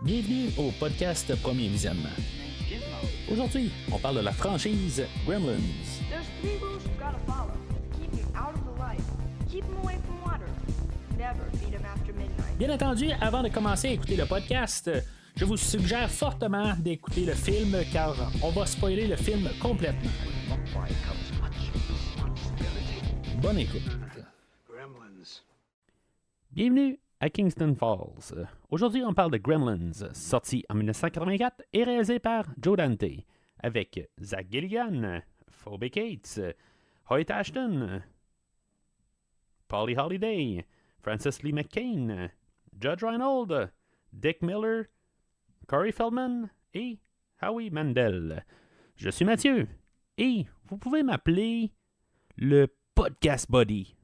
Bienvenue au podcast Premier Visionnement. Aujourd'hui, on parle de la franchise Gremlins. There's 3 rules you've got to follow. Keep him out of the light. Keep him away from water. Never feed him after midnight. Bien entendu, avant de commencer à écouter le podcast, je vous suggère fortement d'écouter le film car on va spoiler le film complètement. Bonne écoute. Bienvenue à Kingston Falls. Aujourd'hui, on parle de Gremlins, sorti en 1984 et réalisé par Joe Dante, avec Zach Galligan, Phoebe Cates, Hoyt Ashton, Polly Holiday, Francis Lee McCain, Judge Reinhold, Dick Miller, Corey Feldman et Howie Mandel. Je suis Mathieu et vous pouvez m'appeler le Podcast Buddy.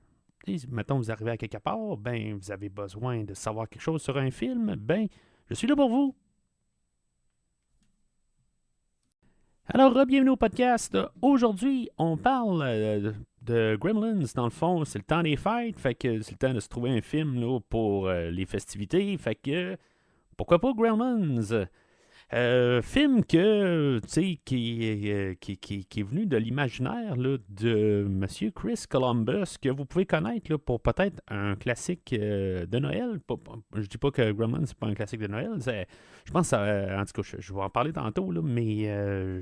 Mettons, vous arrivez à quelque part, ben, vous avez besoin de savoir quelque chose sur un film, ben, je suis là pour vous. Alors, bienvenue au podcast. Aujourd'hui, on parle de Gremlins. Dans le fond, c'est le temps des fêtes, fait que c'est le temps de se trouver un film là, pour les festivités, fait que pourquoi pas Gremlins? Film que, tu sais, qui est venu de l'imaginaire là, de Monsieur Chris Columbus, que vous pouvez connaître là, pour peut-être un classique de Noël. Je dis pas que Gremlins, c'est pas un classique de Noël. Je pense, en tout cas, je vais en parler tantôt, là, mais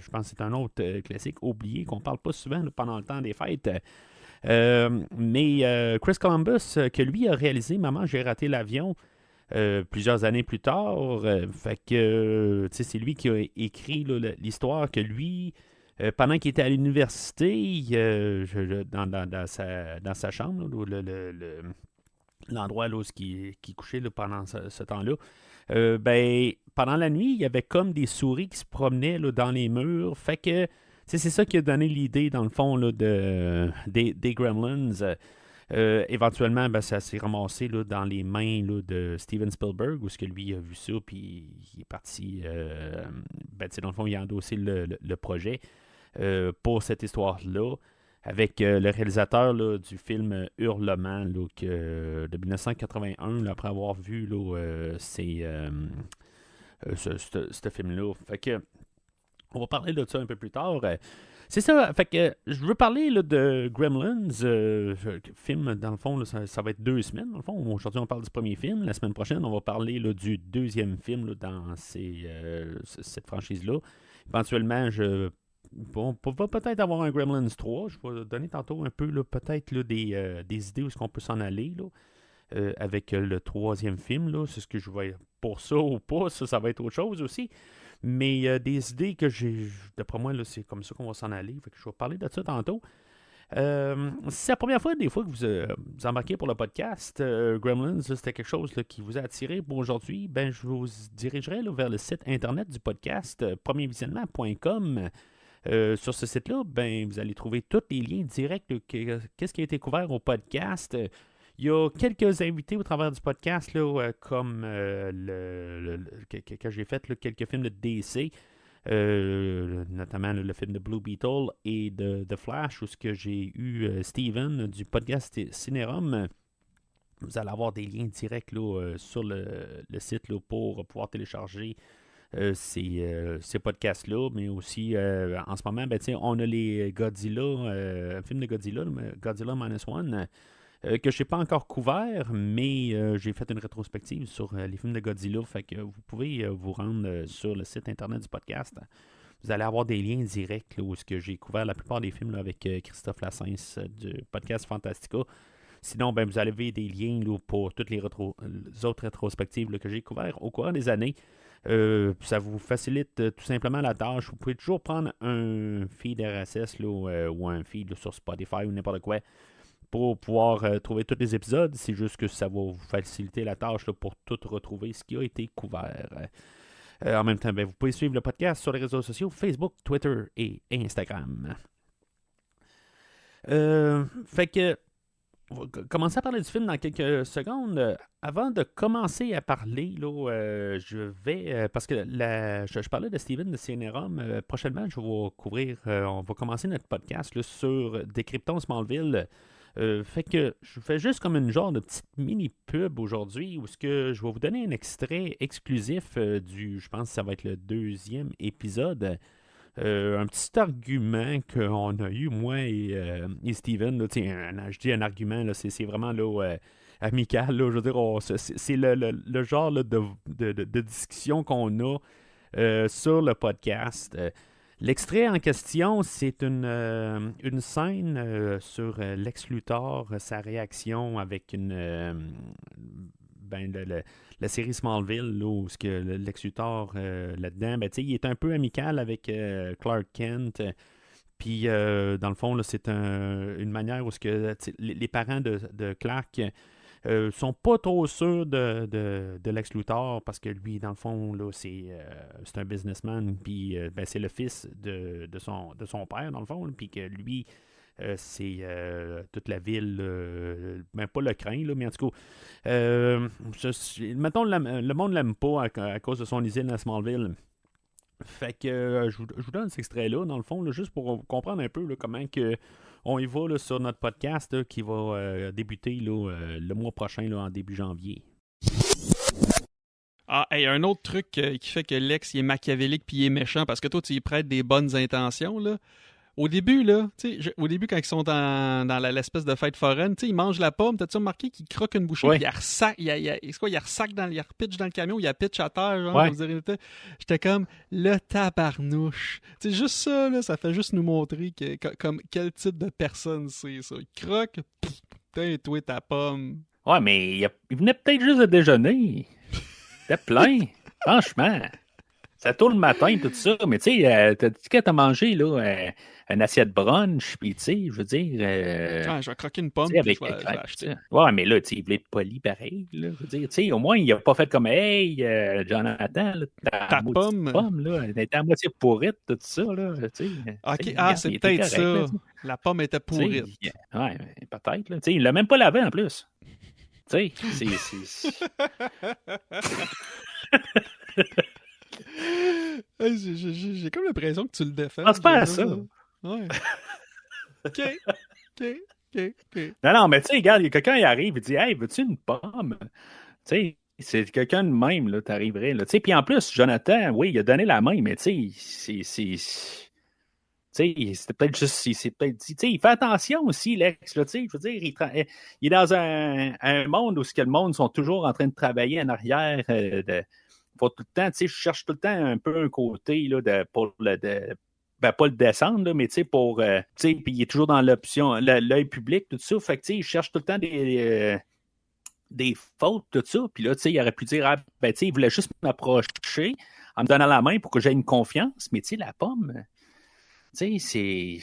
je pense que c'est un autre classique oublié qu'on parle pas souvent là, pendant le temps des fêtes. Mais Chris Columbus, que lui a réalisé Maman, j'ai raté l'avion. Plusieurs années plus tard, fait que c'est lui qui a écrit là, l'histoire que lui, pendant qu'il était à l'université, dans sa chambre, là, l'endroit là, où il couchait là, pendant ce temps-là, ben, pendant la nuit, il y avait comme des souris qui se promenaient là, dans les murs. Fait que c'est ça qui a donné l'idée, dans le fond, là, des Gremlins. Éventuellement, ben, ça s'est ramassé là, dans les mains là, de Steven Spielberg, où ce que lui a vu ça, puis il est parti, ben, dans le fond, il a endossé le projet pour cette histoire-là, avec le réalisateur là, du film Hurlement là, de 1981, là, après avoir vu là, ce film-là. Fait que, on va parler de ça un peu plus tard. C'est ça, fait que je veux parler là, de Gremlins, film, dans le fond, là, ça va être 2 semaines, dans le fond. Aujourd'hui, on parle du premier film. La semaine prochaine, on va parler là, du deuxième film là, dans cette franchise-là. Éventuellement, on va peut-être avoir un Gremlins 3. Je vais donner tantôt un peu, là, peut-être là, des idées où est-ce qu'on peut s'en aller, là, avec le troisième film. Là. C'est ce que je vais... Pour ça ou pas, ça va être autre chose aussi. Mais des idées que j'ai, d'après moi, là, c'est comme ça qu'on va s'en aller. Fait que je vais parler de ça tantôt. Si c'est la première fois, des fois, que vous embarquez pour le podcast, Gremlins, là, c'était quelque chose là, qui vous a attiré pour aujourd'hui, ben, je vous dirigerai là, vers le site internet du podcast, premiervisionnement.com. Sur ce site-là, ben, vous allez trouver tous les liens directs, là, qu'est-ce qui a été couvert au podcast. Il y a quelques invités au travers du podcast, là, comme que j'ai fait là, quelques films de DC, notamment là, le film de Blue Beetle et de The Flash, où j'ai eu Steven du podcast Cinérum. Vous allez avoir des liens directs là, sur le site là, pour pouvoir télécharger ces podcasts-là, mais aussi en ce moment, ben, on a les Godzilla, un film de Godzilla, Godzilla Minus One. Que je n'ai pas encore couvert, mais j'ai fait une rétrospective sur les films de Godzilla. Fait que vous pouvez vous rendre sur le site internet du podcast. Vous allez avoir des liens directs là, où j'ai couvert la plupart des films là, avec Christophe Lassens du podcast Fantastica. Sinon, ben, vous avez des liens là, pour toutes les autres rétrospectives là, que j'ai couvertes au cours des années. Ça vous facilite tout simplement la tâche. Vous pouvez toujours prendre un feed RSS là, ou un feed là, sur Spotify ou n'importe quoi pour pouvoir trouver tous les épisodes. C'est juste que ça va vous faciliter la tâche là, pour tout retrouver ce qui a été couvert. En même temps, ben, vous pouvez suivre le podcast sur les réseaux sociaux, Facebook, Twitter et Instagram. Fait que on va commencer à parler du film dans quelques secondes. Avant de commencer à parler, là, je vais... parce que je parlais de Steven de Cinérum. Prochainement, je vais couvrir... on va commencer notre podcast là, sur Décryptons Smallville. Fait que je fais juste comme une genre de petite mini-pub aujourd'hui où ce que je vais vous donner un extrait exclusif je pense que ça va être le deuxième épisode. Un petit argument qu'on a eu, moi et Steven, là, je dis un argument, là, c'est vraiment là, amical, là, je veux dire, c'est le genre là, de discussion qu'on a sur le podcast. L'extrait en question, c'est une scène sur Lex Luthor, sa réaction avec la série Smallville, là, où ce que Lex Luthor là-dedans, il est un peu amical avec Clark Kent. Puis, dans le fond, là, c'est une manière où ce que, les parents de Clark sont pas trop sûrs de Lex Luthor parce que lui, dans le fond, là, c'est un businessman, puis c'est le fils de son père, dans le fond, puis que lui, c'est toute la ville, pas le craint, là, mais en tout cas, mettons, le monde l'aime pas à cause de son usine à Smallville. Fait que je vous donne cet extrait-là, dans le fond, là, juste pour comprendre un peu là, comment que on y va là, sur notre podcast là, qui va débuter là, le mois prochain, là, en début janvier. Ah, et un autre truc qui fait que Lex il est machiavélique puis il est méchant, parce que toi, tu y prêtes des bonnes intentions, là. Au début, là, au début, quand ils sont dans l'espèce de fête foraine, ils mangent la pomme. T'as-tu remarqué qu'ils croquent une bouchée, puis ils ressac, il repitch dans le camion, il la pitch à terre, genre, Ouais. j'étais comme, le tabarnouche. T'sais, juste ça, là, ça fait juste nous montrer comme quel type de personne c'est, ça. Il croque, putain, toi, ta pomme. Ouais, mais il venait peut-être juste de déjeuner. C'était plein, franchement. Ça tourne le matin, tout ça. Mais tu sais, t'as dit que t'as mangé, là, une assiette brunch, puis tu sais, je veux dire... Je vais croquer une pomme, tu sais, puis avec je vais acheter. Ouais, mais là, tu sais, il voulait être poli pareil, là. Je veux dire, tu sais, au moins, il a pas fait comme, hey, Jonathan, là, Ta pomme, là, elle était à moitié pourrite, tout ça, là, tu sais. Ok, Tu sais, c'est il était peut-être correct, là, ça. tu sais. La pomme était pourrite. Ouais, peut-être, là. Tu sais, il l'a même pas lavé, en plus. Tu sais, J'ai comme l'impression que tu le défends. pense pas à ça. Ouais. OK. Non, mais tu sais, regarde, il y a quelqu'un qui arrive et dit, hey, veux-tu une pomme? Tu sais, c'est quelqu'un de même, là, t'arriverais, là. Tu sais, puis en plus, Jonathan, oui, il a donné la main, mais tu sais, c'était peut-être juste, il s'est peut-être dit, tu sais, il fait attention aussi, Lex, là, tu sais, je veux dire, il est dans un monde où le monde sont toujours en train de travailler en arrière, faut tout le temps, tu sais, je cherche tout le temps un peu un côté, là, pour pas le descendre, là, mais tu sais, tu sais, puis il est toujours dans l'œil public, tout ça, fait que, tu sais, il cherche tout le temps des fautes, tout ça, puis là, tu sais, il aurait pu dire, tu sais, il voulait juste m'approcher en me donnant la main pour que j'aie une confiance, mais tu sais, la pomme... Tu sais,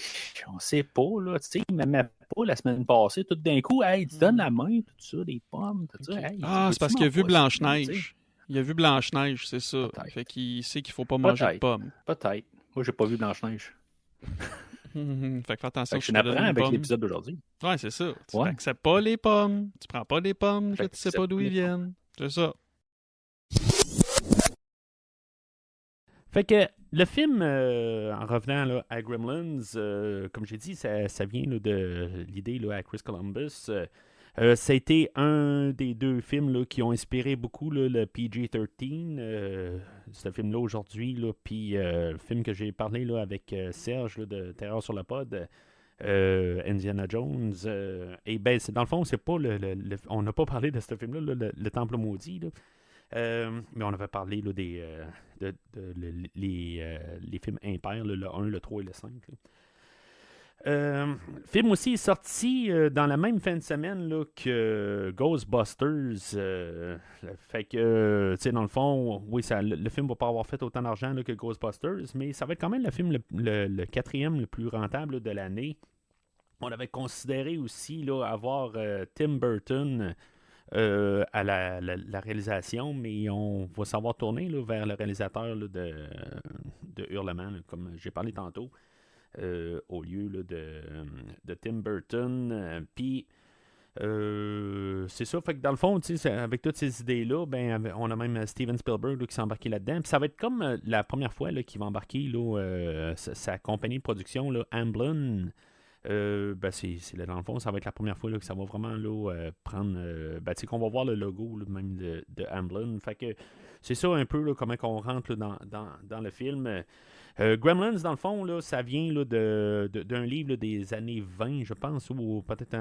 on sait pas, là. Tu sais, il m'aimait pas la semaine passée. Tout d'un coup, hey, il te donne la main, tout ça, des pommes, tout ça. Hey, c'est parce qu'il a vu Blanche-Neige. Il a vu Blanche-Neige, c'est ça. Peut-être. Fait qu'il sait qu'il faut pas manger de pommes. Peut-être. Moi, j'ai pas vu Blanche-Neige. Fait que fais attention. Je n'apprends avec l'épisode d'aujourd'hui. Ouais, c'est ça. Tu n'acceptes pas les pommes. Tu prends pas les pommes, tu sais pas d'où ils viennent. C'est ça. Fait que le film, en revenant là, à Gremlins, comme j'ai dit, ça vient là, de l'idée là, à Chris Columbus. Ça a été un des deux films là, qui ont inspiré beaucoup là, le PG-13. Ce film-là aujourd'hui, là, puis le film que j'ai parlé là, avec Serge là, de Terreur sur le pod, Indiana Jones. Et ben, dans le fond, c'est pas on n'a pas parlé de ce film-là, le Temple maudit. Là. Mais on avait parlé là, les films impairs, là, le 1, le 3 et le 5. Le film aussi est sorti dans la même fin de semaine là, que Ghostbusters. Fait que, tu sais, dans le fond, oui, le film va pas avoir fait autant d'argent là, que Ghostbusters, mais ça va être quand même le film le quatrième le plus rentable là, de l'année. On avait considéré aussi là, avoir Tim Burton à la réalisation, mais on va savoir tourner là, vers le réalisateur là, de Hurlement, là, comme j'ai parlé tantôt, au lieu là, de Tim Burton. Puis, c'est ça, fait que dans le fond, avec toutes ces idées-là, ben, on a même Steven Spielberg là, qui s'est embarqué là-dedans. Puis ça va être comme la première fois là, qu'il va embarquer là, sa compagnie de production, là, Amblin. Dans le fond, ça va être la première fois là, que ça va vraiment là, prendre. Qu'on va voir le logo là, même de Amblin. Fait que c'est ça un peu là, comment on rentre là, dans le film. Gremlins, dans le fond, là, ça vient là, d'un livre là, des années 20, je pense, ou peut-être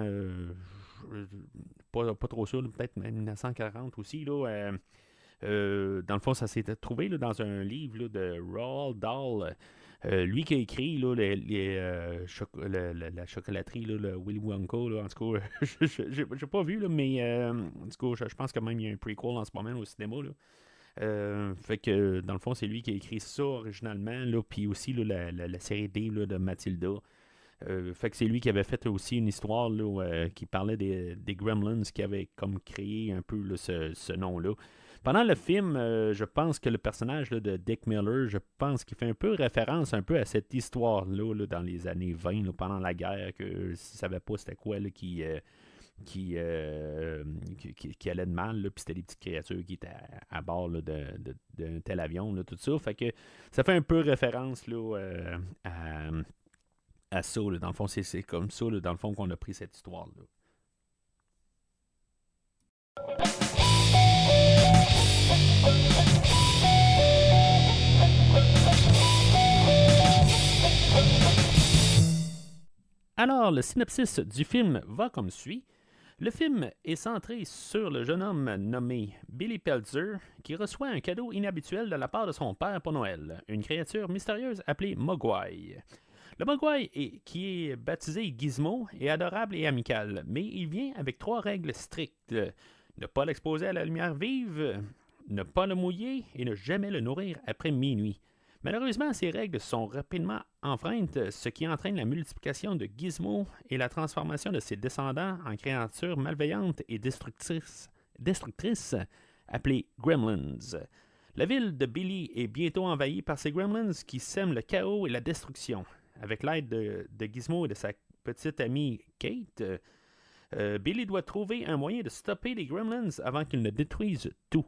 pas trop sûr, peut-être même 1940 aussi. Là, dans le fond, ça s'est trouvé là, dans un livre là, de Roald Dahl. Lui qui a écrit là, la chocolaterie, là, le Willy Wonka, là, en tout cas, j'ai pas vu, là, mais en tout cas, je pense que même il y a un prequel en ce moment au cinéma. Là. Fait que dans le fond, c'est lui qui a écrit ça originalement, là, puis aussi là, la série D là, de Mathilda. Fait que c'est lui qui avait fait aussi une histoire là, qui parlait des Gremlins, qui avait comme créé un peu là, ce nom-là. Pendant le film, je pense que le personnage là, de Dick Miller, je pense qu'il fait un peu référence un peu à cette histoire-là là, dans les années 20, là, pendant la guerre, que je ne savais pas c'était quoi là, qui allait de mal, là, puis c'était des petites créatures qui étaient à bord là, d'un tel avion, là, tout ça. Fait que ça fait un peu référence là, à ça. Là. Dans le fond, c'est comme ça, là, dans le fond, qu'on a pris cette histoire-là. Alors, le synopsis du film va comme suit. Le film est centré sur le jeune homme nommé Billy Peltzer qui reçoit un cadeau inhabituel de la part de son père pour Noël, une créature mystérieuse appelée Mogwai. Le Mogwai, qui est baptisé Gizmo, est adorable et amical, mais il vient avec 3 règles strictes. Ne pas l'exposer à la lumière vive, ne pas le mouiller et ne jamais le nourrir après minuit. Malheureusement, ces règles sont rapidement enfreintes, ce qui entraîne la multiplication de Gizmo et la transformation de ses descendants en créatures malveillantes et destructrices appelées Gremlins. La ville de Billy est bientôt envahie par ces Gremlins qui sèment le chaos et la destruction. Avec l'aide de Gizmo et de sa petite amie Kate, Billy doit trouver un moyen de stopper les Gremlins avant qu'ils ne détruisent tout.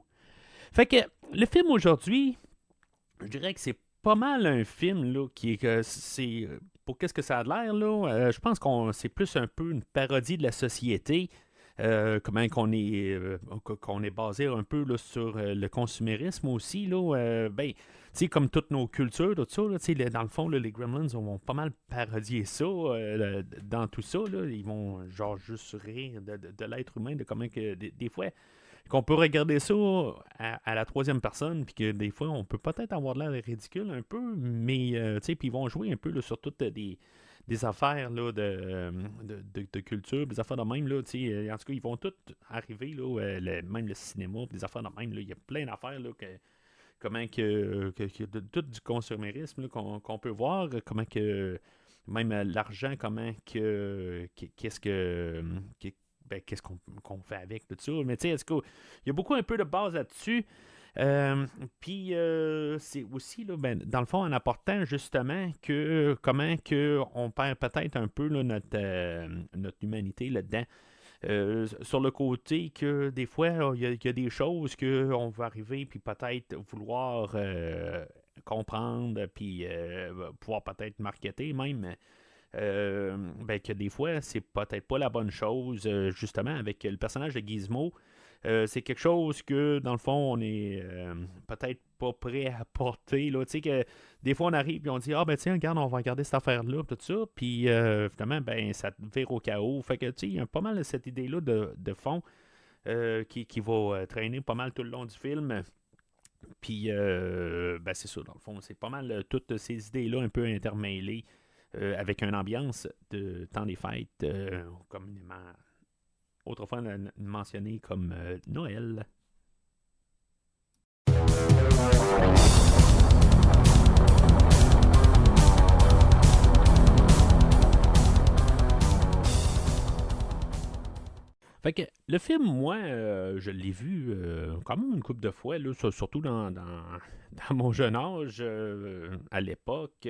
Fait que le film aujourd'hui, je dirais que c'est pas mal un film là, qui est que c'est pour qu'est-ce que ça a l'air là. Je pense c'est plus un peu une parodie de la société. Comment qu'on est basé un peu là, sur le consumérisme aussi là. Comme toutes nos cultures, tout ça, là, dans le fond, là, les Gremlins vont pas mal parodier ça dans tout ça. Là, ils vont genre juste rire de l'être humain, de comment que des fois qu'on peut regarder ça à la 3e personne, puis que des fois, on peut peut-être avoir l'air ridicule un peu, mais puis ils vont jouer un peu là, sur toutes des affaires là, de culture, des affaires de même. Là, en tout cas, ils vont tous arriver, là, même le cinéma, des affaires de même. Il y a plein d'affaires là, comment que tout du consumérisme là, qu'on peut voir, comment que même l'argent, comment que qu'est-ce que qu'est-ce qu'on fait avec tout ça. Mais tu sais, il y a beaucoup un peu de base là-dessus. Puis c'est aussi, là, dans le fond, en apportant justement que comment que on perd peut-être un peu là, notre humanité là-dedans. Sur le côté que des fois, il y a des choses qu'on va arriver puis peut-être vouloir comprendre puis pouvoir peut-être marketer même. Que des fois, c'est peut-être pas la bonne chose, justement, avec le personnage de Gizmo. C'est quelque chose que, dans le fond, on est peut-être pas prêt à porter. Tu sais que des fois, on arrive et on dit « Ah, ben tiens, regarde, on va regarder cette affaire-là, tout ça. » Puis, finalement, ça vire au chaos. Fait que, tu sais, il y a pas mal cette idée-là de fond qui va traîner pas mal tout le long du film. Puis, c'est ça, dans le fond, c'est pas mal toutes ces idées-là un peu intermêlées. Avec une ambiance de temps des fêtes, communément autrefois mentionné comme Noël. Fait que le film, moi, je l'ai vu quand même une couple de fois, là, surtout dans mon jeune âge à l'époque.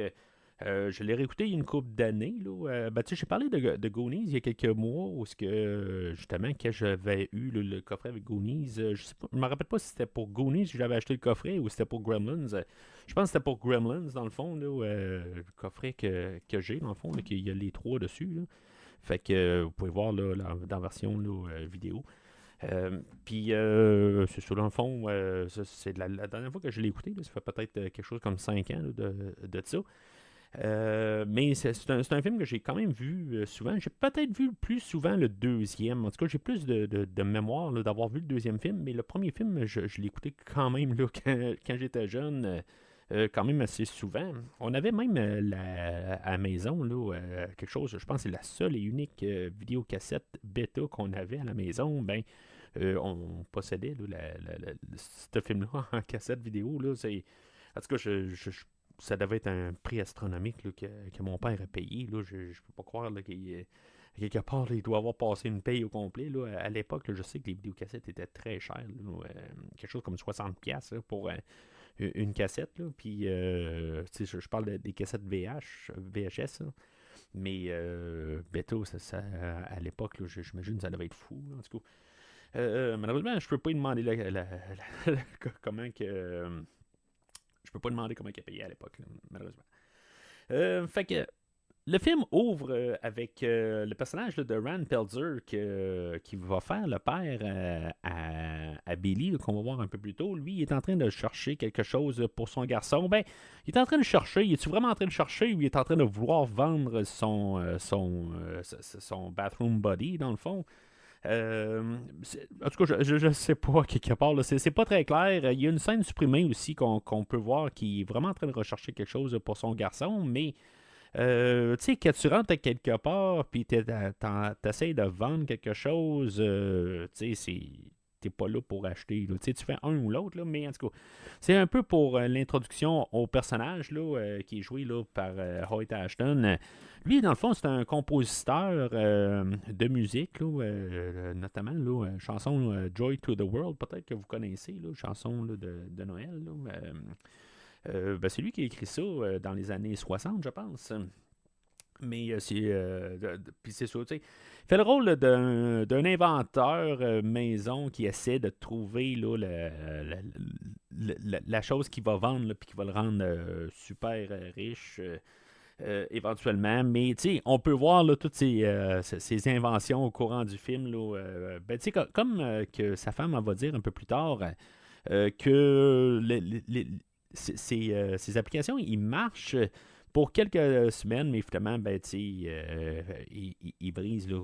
Je l'ai réécouté il y a une couple d'années. Là. Tu sais, j'ai parlé de Goonies il y a quelques mois, où justement, quand j'avais eu le coffret avec Goonies, je me rappelle pas si c'était pour Goonies que j'avais acheté le coffret ou si c'était pour Gremlins. Je pense que c'était pour Gremlins, dans le fond, là, le coffret que j'ai, dans le fond, là, qu'il y a les 3 dessus. Là. Fait que vous pouvez voir là, dans la version là, vidéo. Puis, c'est ça, dans le fond, c'est la dernière fois que je l'ai écouté. Là, ça fait peut-être quelque chose comme 5 ans là, de ça. Mais c'est un film que j'ai quand même vu souvent. J'ai peut-être vu plus souvent le deuxième. En tout cas, j'ai plus de mémoire là, d'avoir vu le deuxième film. Mais le premier film, je l'ai écouté quand même là, quand j'étais jeune. Quand même assez souvent. On avait même à la maison là, quelque chose, je pense que c'est la seule et unique vidéocassette bêta qu'on avait à la maison. Ben, on possédait là, ce film-là en cassette vidéo. Là, en tout cas, ça devait être un prix astronomique là, que mon père a payé. Là. Je ne peux pas croire là, quelque part, là, il doit avoir passé une paye au complet. Là. À l'époque, là, je sais que les vidéocassettes étaient très chères. Là, quelque chose comme 60$ là, pour une cassette. Là. Puis, je parle des cassettes VHS. Là. Mais Beto, à l'époque, là, j'imagine que ça devait être fou. Là, en tout cas. Malheureusement, je peux pas lui demander comment que. Je peux pas demander comment il a payé à l'époque, là, malheureusement. Fait que le film ouvre avec le personnage là, de Rand Pelzer qui va faire le père à Billy, là, qu'on va voir un peu plus tôt. Lui, il est en train de chercher quelque chose pour son garçon. Ben, il est en train de chercher. Il est-tu vraiment en train de chercher ou il est en train de vouloir vendre son bathroom buddy, dans le fond? En tout cas, je sais pas, quelque part, là, c'est pas très clair. Il y a une scène supprimée aussi qu'on peut voir qui est vraiment en train de rechercher quelque chose pour son garçon, mais tu sais, quand tu rentres à quelque part puis t'essayes de vendre quelque chose, tu sais, t'es pas là pour acheter. Là. Tu fais un ou l'autre, là, mais en tout cas, c'est un peu pour l'introduction au personnage là, qui est joué là, par Hoyt Ashton. Lui, dans le fond, c'est un compositeur de musique, là, notamment là, chanson Joy to the World, peut-être que vous connaissez, là, chanson là, de Noël. Là, ben, c'est lui qui a écrit ça dans les années 60, je pense. Mais puis c'est ça, tu sais. Il fait le rôle là, d'un inventeur maison qui essaie de trouver là, la chose qu'il va vendre puis qui va le rendre super riche éventuellement. Mais tu sais, on peut voir là, toutes ces inventions au courant du film. Là, ben, tu sais, comme que sa femme en va dire un peu plus tard, que ces applications, ils marchent pour quelques semaines, mais finalement, ben, ils brisent. Là,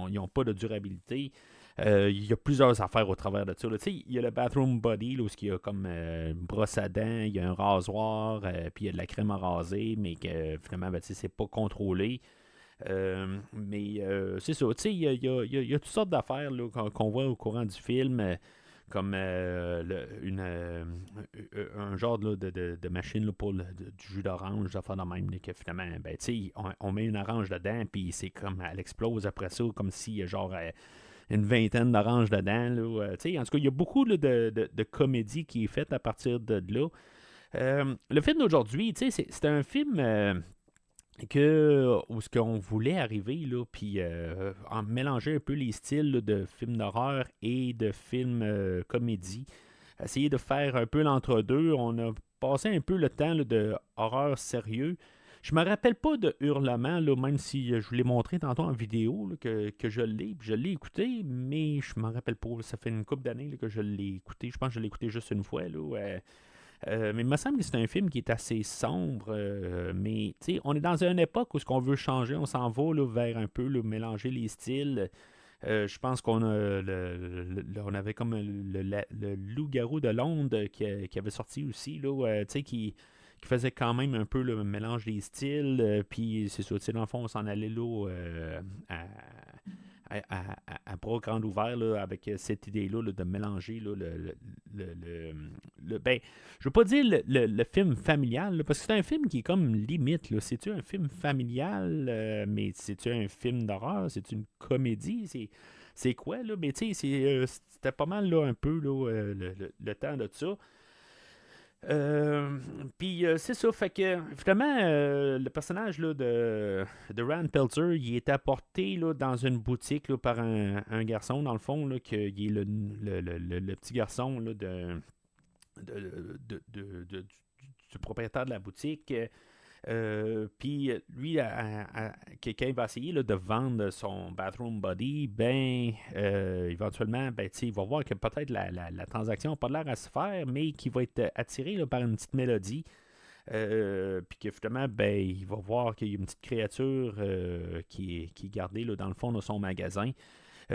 ils n'ont pas de durabilité. Il y a plusieurs affaires au travers de ça. Là. Il y a le bathroom buddy, là, où il y a comme une brosse à dents, il y a un rasoir, puis il y a de la crème à raser, mais que finalement, ben, c'est pas contrôlé. Mais c'est ça. Il y a toutes sortes d'affaires là, qu'on voit au courant du film. Comme un genre là, de machine là, pour du jus d'orange, d'affaires de même, là, que finalement, ben, on met une orange dedans, puis c'est comme, elle explose après ça, comme s'il y a genre une vingtaine d'oranges dedans. Là, en tout cas, il y a beaucoup là, de comédie qui est faite à partir de là. Le film d'aujourd'hui, c'est un film où ce qu'on voulait arriver, là, puis en mélanger un peu les styles là, de films d'horreur et de films comédie. Essayer de faire un peu l'entre-deux. On a passé un peu le temps là, de horreur sérieux. Je me rappelle pas de Hurlement, là, même si je vous l'ai montré tantôt en vidéo, là, que je l'ai écouté, mais je m'en rappelle pas. Là, ça fait une couple d'années là, que je l'ai écouté. Je pense que je l'ai écouté juste une fois. Là, mais il me semble que c'est un film qui est assez sombre, mais on est dans une époque où ce qu'on veut changer, on s'en va là, vers un peu là, mélanger les styles. Je pense qu'on a on avait comme le Loup-garou de Londres qui avait sorti aussi, là, qui faisait quand même un peu le mélange des styles. Puis c'est ça, dans le fond, on s'en allait là à bras grands ouverts là, avec cette idée-là là, de mélanger là, ben, je veux pas dire le film familial, là, parce que c'est un film qui est comme limite. Là. C'est-tu un film familial, mais c'est-tu un film d'horreur? C'est-tu une comédie? C'est quoi, là? Mais tu sais, c'était pas mal là, un peu là, le temps de ça. Puis c'est ça, fait que finalement, le personnage là, de Rand Peltzer, il est apporté là, dans une boutique là, par un garçon, dans le fond, là, qui est le petit garçon là, du propriétaire de la boutique. Puis lui, quelqu'un va essayer là, de vendre son bathroom buddy, ben éventuellement, ben, il va voir que peut-être la transaction n'a pas l'air à se faire, mais qu'il va être attiré là, par une petite mélodie. Puis que finalement, ben, il va voir qu'il y a une petite créature qui est gardée là, dans le fond de son magasin.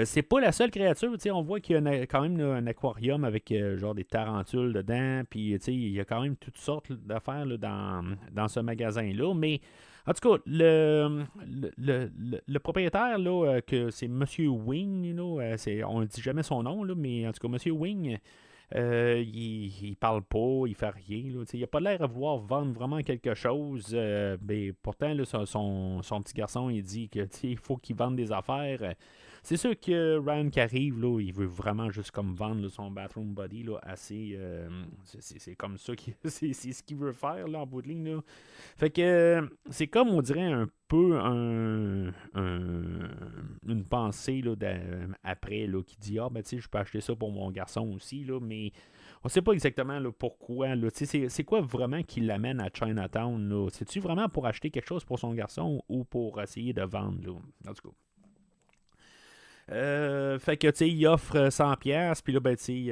C'est pas la seule créature, on voit qu'il y a quand même là, un aquarium avec genre des tarentules dedans, puis il y a quand même toutes sortes d'affaires là, dans ce magasin-là, mais en tout cas, le propriétaire, là, que c'est Monsieur Wing, là, on ne dit jamais son nom, là, mais en tout cas, Monsieur Wing, il parle pas, il fait rien. Là, il n'a pas l'air à vouloir vendre vraiment quelque chose. Mais pourtant, là, son petit garçon, il dit que il faut qu'il vende des affaires. C'est sûr que Ryan qui arrive, là, il veut vraiment juste comme vendre là, son bathroom buddy là, assez. C'est comme ça c'est ce qu'il veut faire là, en bout de ligne. Là. Fait que c'est comme on dirait un peu une pensée là, après là, qui dit ben tu sais je peux acheter ça pour mon garçon aussi là, mais on sait pas exactement là, pourquoi là, c'est quoi vraiment qui l'amène à Chinatown là? C'est-tu vraiment pour acheter quelque chose pour son garçon ou pour essayer de vendre là? En tout cas. Fait que, tu sais, il offre 100$, puis là, ben, tu sais,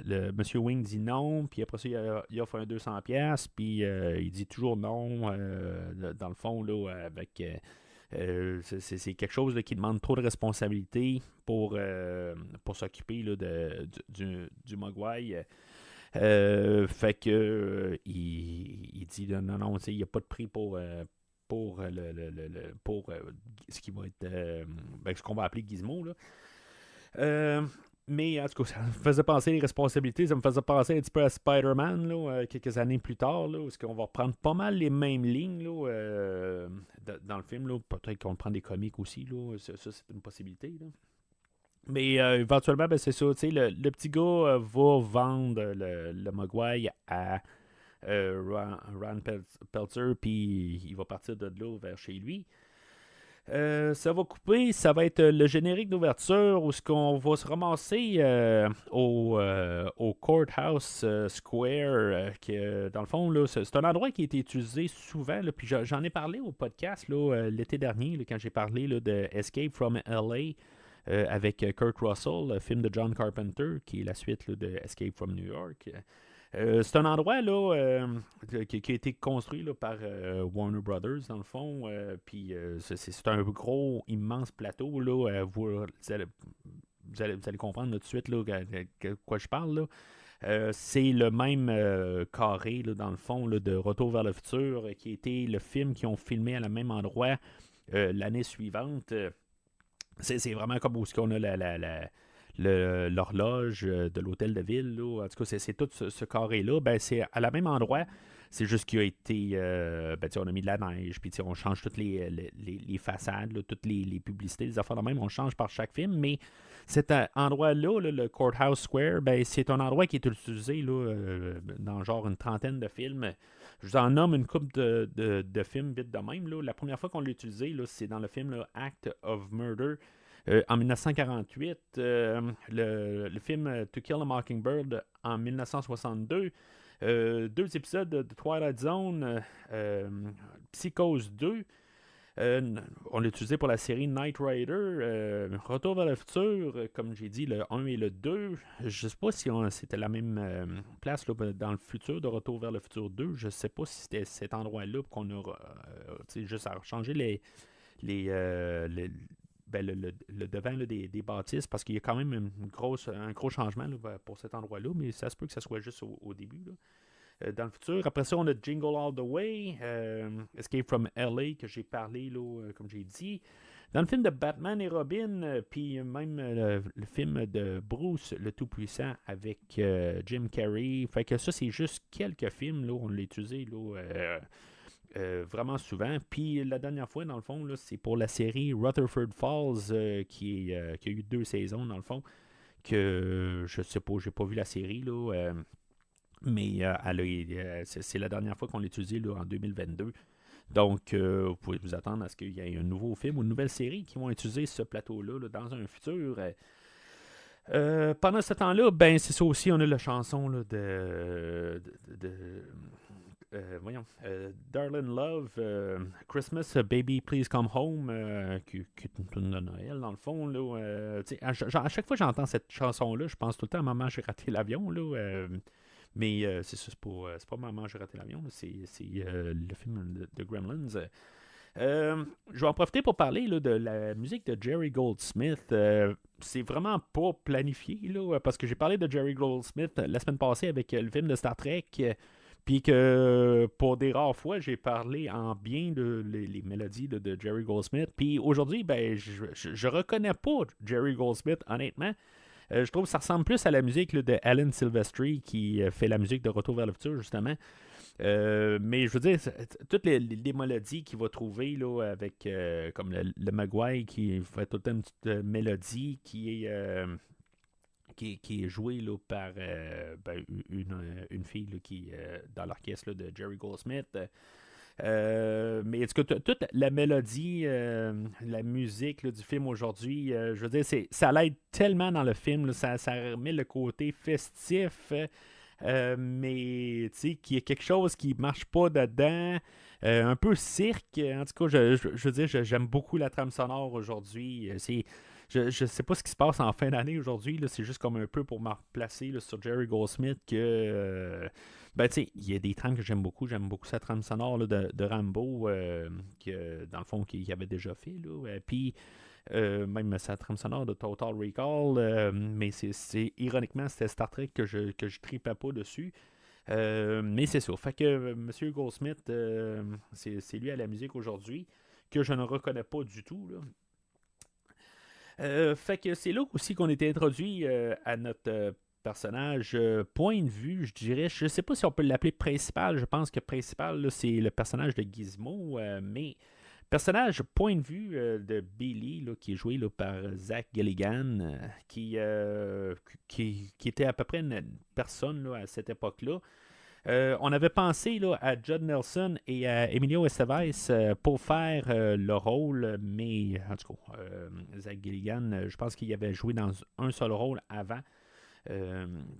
le Monsieur Wing dit non, puis après ça, il offre un 200$, puis il dit toujours non, dans le fond, là, avec... c'est quelque chose là, qui demande trop de responsabilité pour s'occuper là, du Mogwai. Fait que il dit non, il n'y a pas de prix pour ce qui va être ce qu'on va appeler Gizmo là. Mais en tout cas, ça me faisait penser les responsabilités, ça me faisait penser un petit peu à Spider-Man là, quelques années plus tard, là, où on va reprendre pas mal les mêmes lignes là, dans le film. Là. Peut-être qu'on prend des comics aussi, là. Ça c'est une possibilité. Là. Mais éventuellement, ben, c'est ça. Le petit gars va vendre le Mogwai à Rand Peltzer, puis il va partir de là vers chez lui. Ça va couper, ça va être le générique d'ouverture où on va se ramasser au Courthouse Square, que dans le fond, là, c'est un endroit qui a été utilisé souvent, là, puis j'en ai parlé au podcast là, l'été dernier, là, quand j'ai parlé là, de Escape from LA avec Kurt Russell, le film de John Carpenter, qui est la suite là, de Escape from New York. C'est un endroit là, qui a été construit là, par Warner Brothers, dans le fond. Puis c'est un gros, immense plateau. Là, vous allez comprendre là, tout de suite là, de quoi je parle. Là. C'est le même carré, là, dans le fond, là, de Retour vers le futur, qui a été le film qu'ils ont filmé à le même endroit l'année suivante. C'est vraiment comme où on a l'horloge de l'hôtel de ville. Là. En tout cas, c'est tout ce carré-là. Ben, c'est à la même endroit. C'est juste qu'il a été... on a mis de la neige, puis on change toutes les façades, là, toutes les publicités, les affaires de même. On change par chaque film, mais cet endroit-là, là, le Courthouse Square, ben, c'est un endroit qui est utilisé là, dans genre une trentaine de films. Je vous en nomme une couple de films vite de même. Là. La première fois qu'on l'a utilisé, là, c'est dans le film là, Act of Murder. En 1948, le film To Kill a Mockingbird en 1962, 2 épisodes de Twilight Zone, Psychose 2, on l'a utilisé pour la série Knight Rider, Retour vers le futur, comme j'ai dit, le 1 et le 2. Je ne sais pas si c'était la même place là, dans le futur de Retour vers le futur 2. Je ne sais pas si c'était cet endroit-là qu'on a juste à changer le devant là, des bâtisses, parce qu'il y a quand même un gros changement là, pour cet endroit-là, mais ça se peut que ça soit juste au début. Là. Dans le futur. Après ça, on a Jingle All the Way, Escape from LA, que j'ai parlé, là, comme j'ai dit. Dans le film de Batman et Robin, puis même le film de Bruce, le Tout-Puissant, avec Jim Carrey. Fait que ça, c'est juste quelques films, là, on l'a utilisé, là, vraiment souvent. Puis la dernière fois, dans le fond, là, c'est pour la série Rutherford Falls qui a eu 2 saisons, dans le fond, que je sais pas, j'ai pas vu la série, là. Mais c'est la dernière fois qu'on l'a utilisé là, en 2022. Donc, vous pouvez vous attendre à ce qu'il y ait un nouveau film ou une nouvelle série qui vont utiliser ce plateau-là là, dans un futur. Pendant ce temps-là, ben c'est ça aussi, on a la chanson là, voyons, Darlin' Love, Christmas, Baby Please Come Home, qui est une tune de Noël dans le fond. Là, à chaque fois que j'entends cette chanson-là, je pense tout le temps à Maman, j'ai raté l'avion. Là, mais c'est ça, c'est pas Maman, j'ai raté l'avion, c'est le film de Gremlins. Je vais en profiter pour parler là, de la musique de Jerry Goldsmith. C'est vraiment pas planifié, là, parce que j'ai parlé de Jerry Goldsmith la semaine passée avec le film de Star Trek. Puis que pour des rares fois, j'ai parlé en bien de les mélodies de Jerry Goldsmith. Puis aujourd'hui, ben, je reconnais pas Jerry Goldsmith, honnêtement. Je trouve que ça ressemble plus à la musique là, de Alan Silvestri qui fait la musique de Retour vers le futur, justement. Mais je veux dire, toutes les mélodies qu'il va trouver là, avec comme le Maguire qui fait toute une petite mélodie qui est jouée là, par une fille là, qui dans l'orchestre là, de Jerry Goldsmith. Mais est-ce que toute la mélodie, la musique là, du film aujourd'hui, je veux dire, ça l'aide tellement dans le film, là, ça remet le côté festif. Mais tu sais, qu'il y a quelque chose qui marche pas dedans, un peu cirque. En tout cas, je veux dire, j'aime beaucoup la trame sonore aujourd'hui. Je sais pas ce qui se passe en fin d'année aujourd'hui. Là, c'est juste comme un peu pour me replacer là, sur Jerry Goldsmith que. Ben, tu sais, il y a des trames que j'aime beaucoup. J'aime beaucoup sa trame sonore là, de Rambo, que, dans le fond, qu'il avait déjà fait. Là. Puis, même sa trame sonore de Total Recall. Mais ironiquement, c'était Star Trek que je tripais pas dessus. Mais c'est ça. Fait que M. Goldsmith, c'est lui à la musique aujourd'hui, que je ne reconnais pas du tout. Là. Fait que c'est là aussi qu'on était introduit à notre personnage point de vue, je dirais. Je sais pas si on peut l'appeler principal. Je pense que principal, là, c'est le personnage de Gizmo. Mais personnage point de vue de Billy, là, qui est joué là, par Zach Galligan, qui était à peu près une personne là, à cette époque-là. On avait pensé là, à Judd Nelson et à Emilio Estevez pour faire le rôle, mais en tout cas, Zach Galligan, je pense qu'il avait joué dans un seul rôle avant.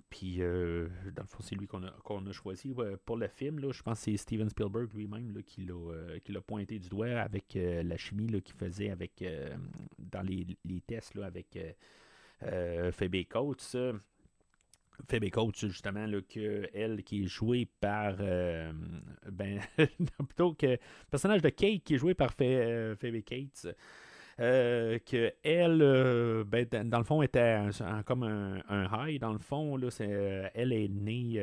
Puis, dans le fond, c'est lui qu'on a choisi pour le film. Là. Je pense que c'est Steven Spielberg lui-même là, qui l'a pointé du doigt avec la chimie là, qu'il faisait avec, dans les tests là, avec Phoebe Cates. Phoebe Cates, justement, là, elle qui est jouée par. Plutôt que le personnage de Kate qui est joué par Phoebe Cates. Que elle, dans le fond, était comme un high. Dans le fond, là, elle est née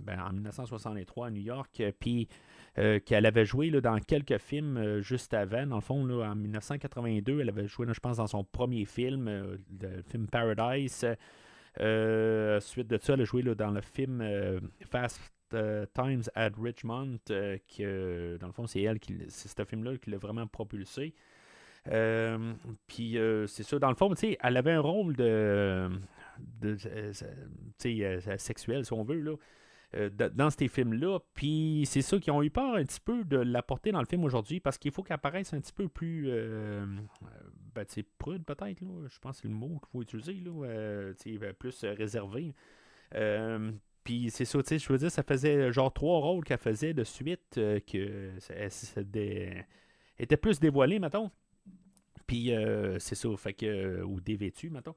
en 1963 à New York, puis qu'elle avait joué là, dans quelques films juste avant. Dans le fond, là, en 1982, elle avait joué, là, je pense, dans son premier film, le film Paradise. Suite de ça, elle a joué là, dans le film Fast Times at Richmond, que dans le fond, c'est ce film-là qui l'a vraiment propulsé. Puis c'est ça, dans le fond, elle avait un rôle sexuel, si on veut, là, dans ces films-là. Puis c'est ça qu'ils ont eu peur un petit peu de l'apporter dans le film aujourd'hui parce qu'il faut qu'elle apparaisse un petit peu plus prude, peut-être. Là. Je pense que c'est le mot qu'il faut utiliser, là, plus réservé. Puis c'est ça, je veux dire, ça faisait genre 3 rôles qu'elle faisait de suite que était plus dévoilée, mettons. Puis c'est ça, fait que. Ou dévêtu, mettons.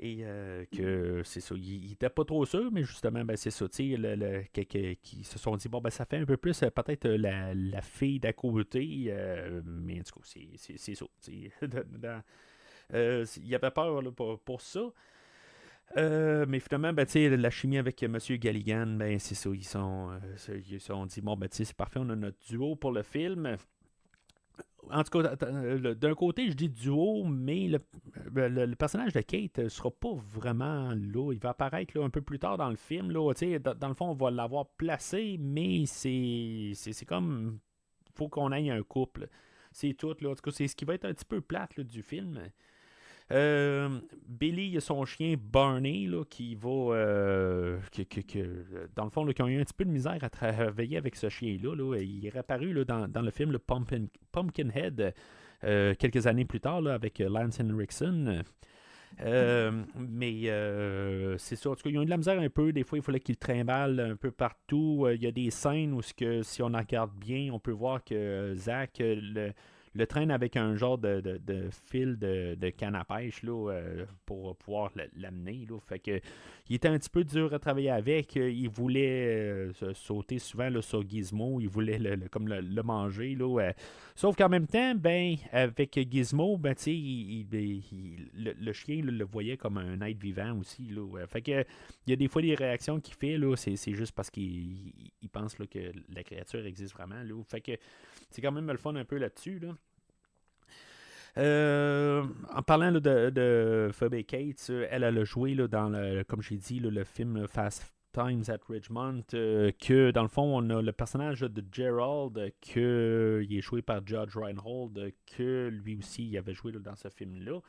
Et que c'est ça. Ils n'étaient pas trop sûrs, mais justement, ben c'est ça, tu sais, qui se sont dit, bon, ben ça fait un peu plus peut-être la fille d'à côté, mais en tout cas, c'est ça. Il y avait peur là, pour ça. Mais finalement, ben, la chimie avec M. Galligan, ben c'est ça. Ils se sont dit, bon, ben c'est parfait, on a notre duo pour le film. En tout cas, d'un côté, je dis duo, mais le personnage de Kate ne sera pas vraiment là. Il va apparaître là, un peu plus tard dans le film. Là, dans le fond, on va l'avoir placé, mais c'est comme. Il faut qu'on ait un couple. C'est tout. Là. En tout cas, c'est ce qui va être un petit peu plate là, du film. Billy, il a son chien Barney là, qui va. Dans le fond, là, qui ont eu un petit peu de misère à travailler avec ce chien-là. Là. Il est réapparu là, dans le film le Pumpkinhead quelques années plus tard là, avec Lance Henriksen. Mais c'est ça. En tout cas, ils ont eu de la misère un peu. Des fois, il fallait qu'ils le trimballent un peu partout. Il y a des scènes où, si on en regarde bien, on peut voir que Zach le traîne avec un genre de fil de canne à pêche là, pour pouvoir l'amener. Là. Fait que, il était un petit peu dur à travailler avec. Il voulait sauter souvent là, sur Gizmo. Il voulait comme le manger. Là, sauf qu'en même temps, ben, avec Gizmo, ben, le chien là, le voyait comme un être vivant aussi. Là, fait que, il y a des fois des réactions qu'il fait, là, c'est juste parce qu'il pense là, que la créature existe vraiment. Là. Fait que c'est quand même le fun un peu là-dessus. Là. En parlant là, de Phoebe Cates, elle a joué là, dans, comme j'ai dit, là, le film Fast Times at Ridgemont, que dans le fond, on a le personnage de Gerald, qui est joué par Judge Reinhold, que lui aussi, il avait joué là, dans ce film-là.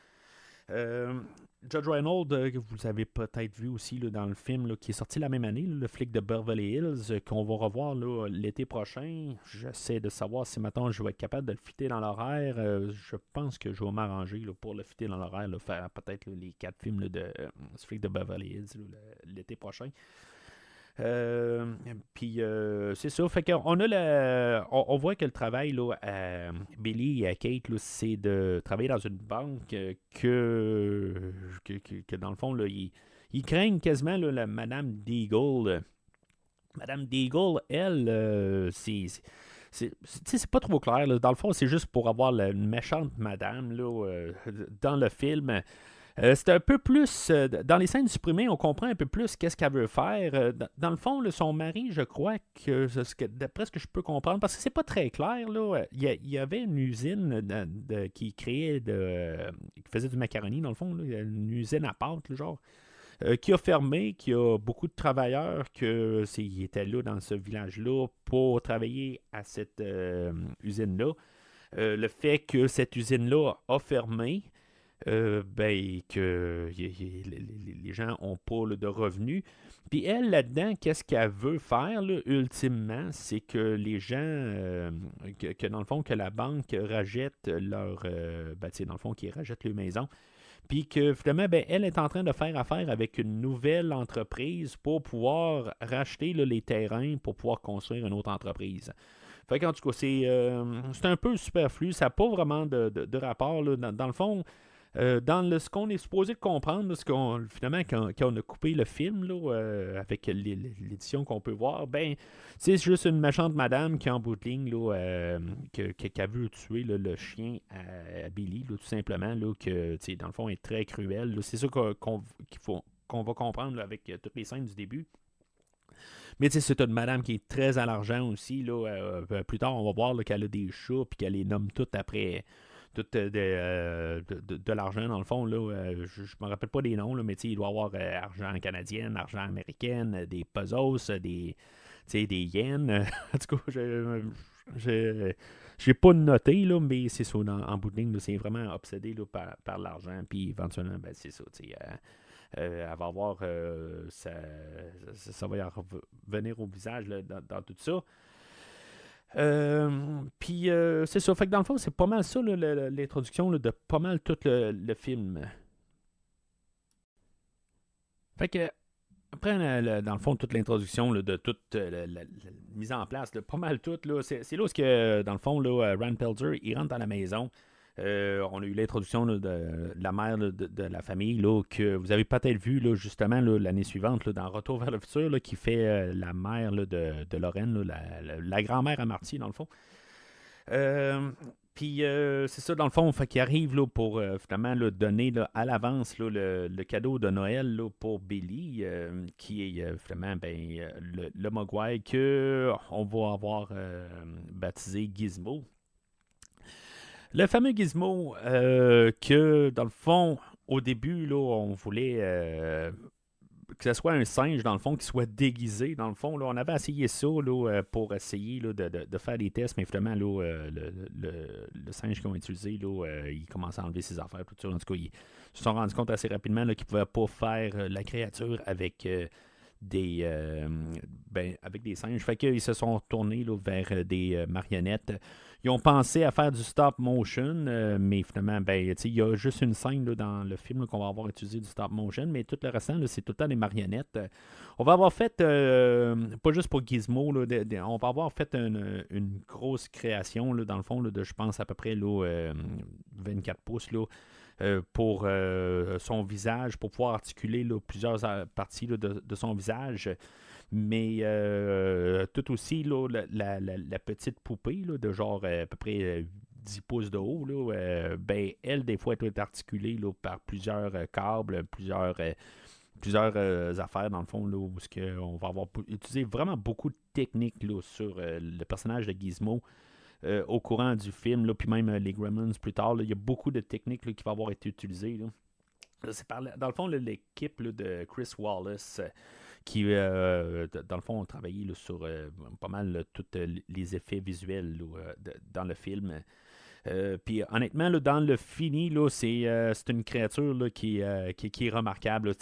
Judge Reinhold, vous avez peut-être vu aussi là, dans le film là, qui est sorti la même année, là, le flic de Beverly Hills, qu'on va revoir là, l'été prochain. J'essaie de savoir si maintenant je vais être capable de le fitter dans l'horaire. Je pense que je vais m'arranger là, pour le fitter dans l'horaire, là, faire peut-être là, les 4 films là, de ce flic de Beverly Hills là, l'été prochain. Puis c'est ça, fait qu'on a on voit que le travail là, à Billy et à Kate, là, c'est de travailler dans une banque que dans le fond, là, ils craignent quasiment là, la Madame Deagle. Madame Deagle, elle, c'est pas trop clair. Là. Dans le fond, c'est juste pour avoir une méchante madame là, dans le film. C'est un peu plus. Dans les scènes supprimées, on comprend un peu plus qu'est-ce qu'elle veut faire. Dans le fond, là, son mari, je crois que, d'après ce que je peux comprendre, parce que c'est pas très clair, là, il y avait une usine qui créait qui faisait du macaroni, dans le fond, là, une usine à pâte, là, genre, qui a fermé, qui a beaucoup de travailleurs qui étaient là dans ce village-là pour travailler à cette usine-là. Le fait que cette usine-là a fermé, ben, que les gens n'ont pas là, de revenus. Puis elle, là-dedans, qu'est-ce qu'elle veut faire, là, ultimement, c'est que les gens, que dans le fond, que la banque rachète leur, ben, dans le fond, qu'ils rachètent leur maison. Puis que finalement, ben, elle est en train de faire affaire avec une nouvelle entreprise pour pouvoir racheter là, les terrains pour pouvoir construire une autre entreprise. Fait qu'en tout cas, c'est un peu superflu. Ça n'a pas vraiment de rapport. Là, dans le fond, dans ce qu'on est supposé de comprendre, là, finalement, quand on a coupé le film là, avec l'édition qu'on peut voir, ben c'est juste une méchante madame qui, en bout de ligne, là, qui a vu tuer là, le chien à Billy, là, tout simplement, là, que dans le fond, est très cruel. Là. C'est ça qu'on va comprendre là, avec toutes les scènes du début. Mais c'est une madame qui est très à l'argent aussi. Là, plus tard, on va voir là, qu'elle a des chats et qu'elle les nomme toutes après tout de l'argent, dans le fond. Là, je ne me rappelle pas des noms, là, mais il doit y avoir argent canadien, argent américain, des pesos, des yens. En tout cas, je n'ai pas noté, là, mais c'est ça, en bout de ligne, là, c'est vraiment obsédé là, par l'argent. Puis éventuellement, ben, c'est ça. Elle va avoir ça va y revenir au visage là, dans tout ça. Puis c'est ça. Fait que dans le fond, c'est pas mal ça là, l'introduction là, de pas mal tout le film. Fait que après, dans le fond, toute l'introduction là, de toute la mise en place, là, pas mal tout, là, c'est là où, dans le fond, là, Rand Pelzer, il rentre dans la maison. On a eu l'introduction là, de la mère là, de la famille là, que vous avez peut-être vu là, justement là, l'année suivante là, dans Retour vers le futur là, qui fait la mère là, de Lorraine, là, la grand-mère à Marty dans le fond. Puis c'est ça dans le fond, fait qu'il arrive là, pour finalement là, donner là, à l'avance là, le cadeau de Noël là, pour Billy, qui est finalement ben, le Mogwai qu'on va avoir baptisé Gizmo. Le fameux Gizmo que, dans le fond, au début, là, on voulait que ce soit un singe, dans le fond, qui soit déguisé, dans le fond. Là, on avait essayé ça là, pour essayer là, de faire des tests, mais finalement, là, le singe qu'ils ont utilisé, là, il commençait à enlever ses affaires, tout ça. En tout cas, ils se sont rendus compte assez rapidement là, qu'ils ne pouvaient pas faire la créature avec avec des singes. Fait qu'ils se sont tournés là, vers des marionnettes. Ils ont pensé à faire du stop motion, mais finalement, il y a juste une scène là, dans le film là, qu'on va avoir utilisé du stop motion, mais tout le restant, là, c'est tout le temps des marionnettes. On va avoir fait, pas juste pour Gizmo, là, on va avoir fait une grosse création, là, dans le fond, là, de je pense à peu près là, 24 pouces, là, pour son visage, pour pouvoir articuler là, plusieurs parties là, de son visage. Mais tout aussi, là, la petite poupée de genre à peu près 10 pouces de haut, là, elle, des fois, elle doit être articulée là, par plusieurs câbles, plusieurs affaires, dans le fond, là, où on va avoir utilisé vraiment beaucoup de techniques là, sur le personnage de Gizmo. Au courant du film, là, puis même les Gremlins plus tard, il y a beaucoup de techniques là, qui vont avoir été utilisées. Là. C'est dans le fond, là, l'équipe là, de Chris Wallace qui, dans le fond, ont travaillé là, sur pas mal tous les effets visuels là, dans le film. Puis honnêtement, là, dans le fini, là, c'est une créature là, qui est remarquable.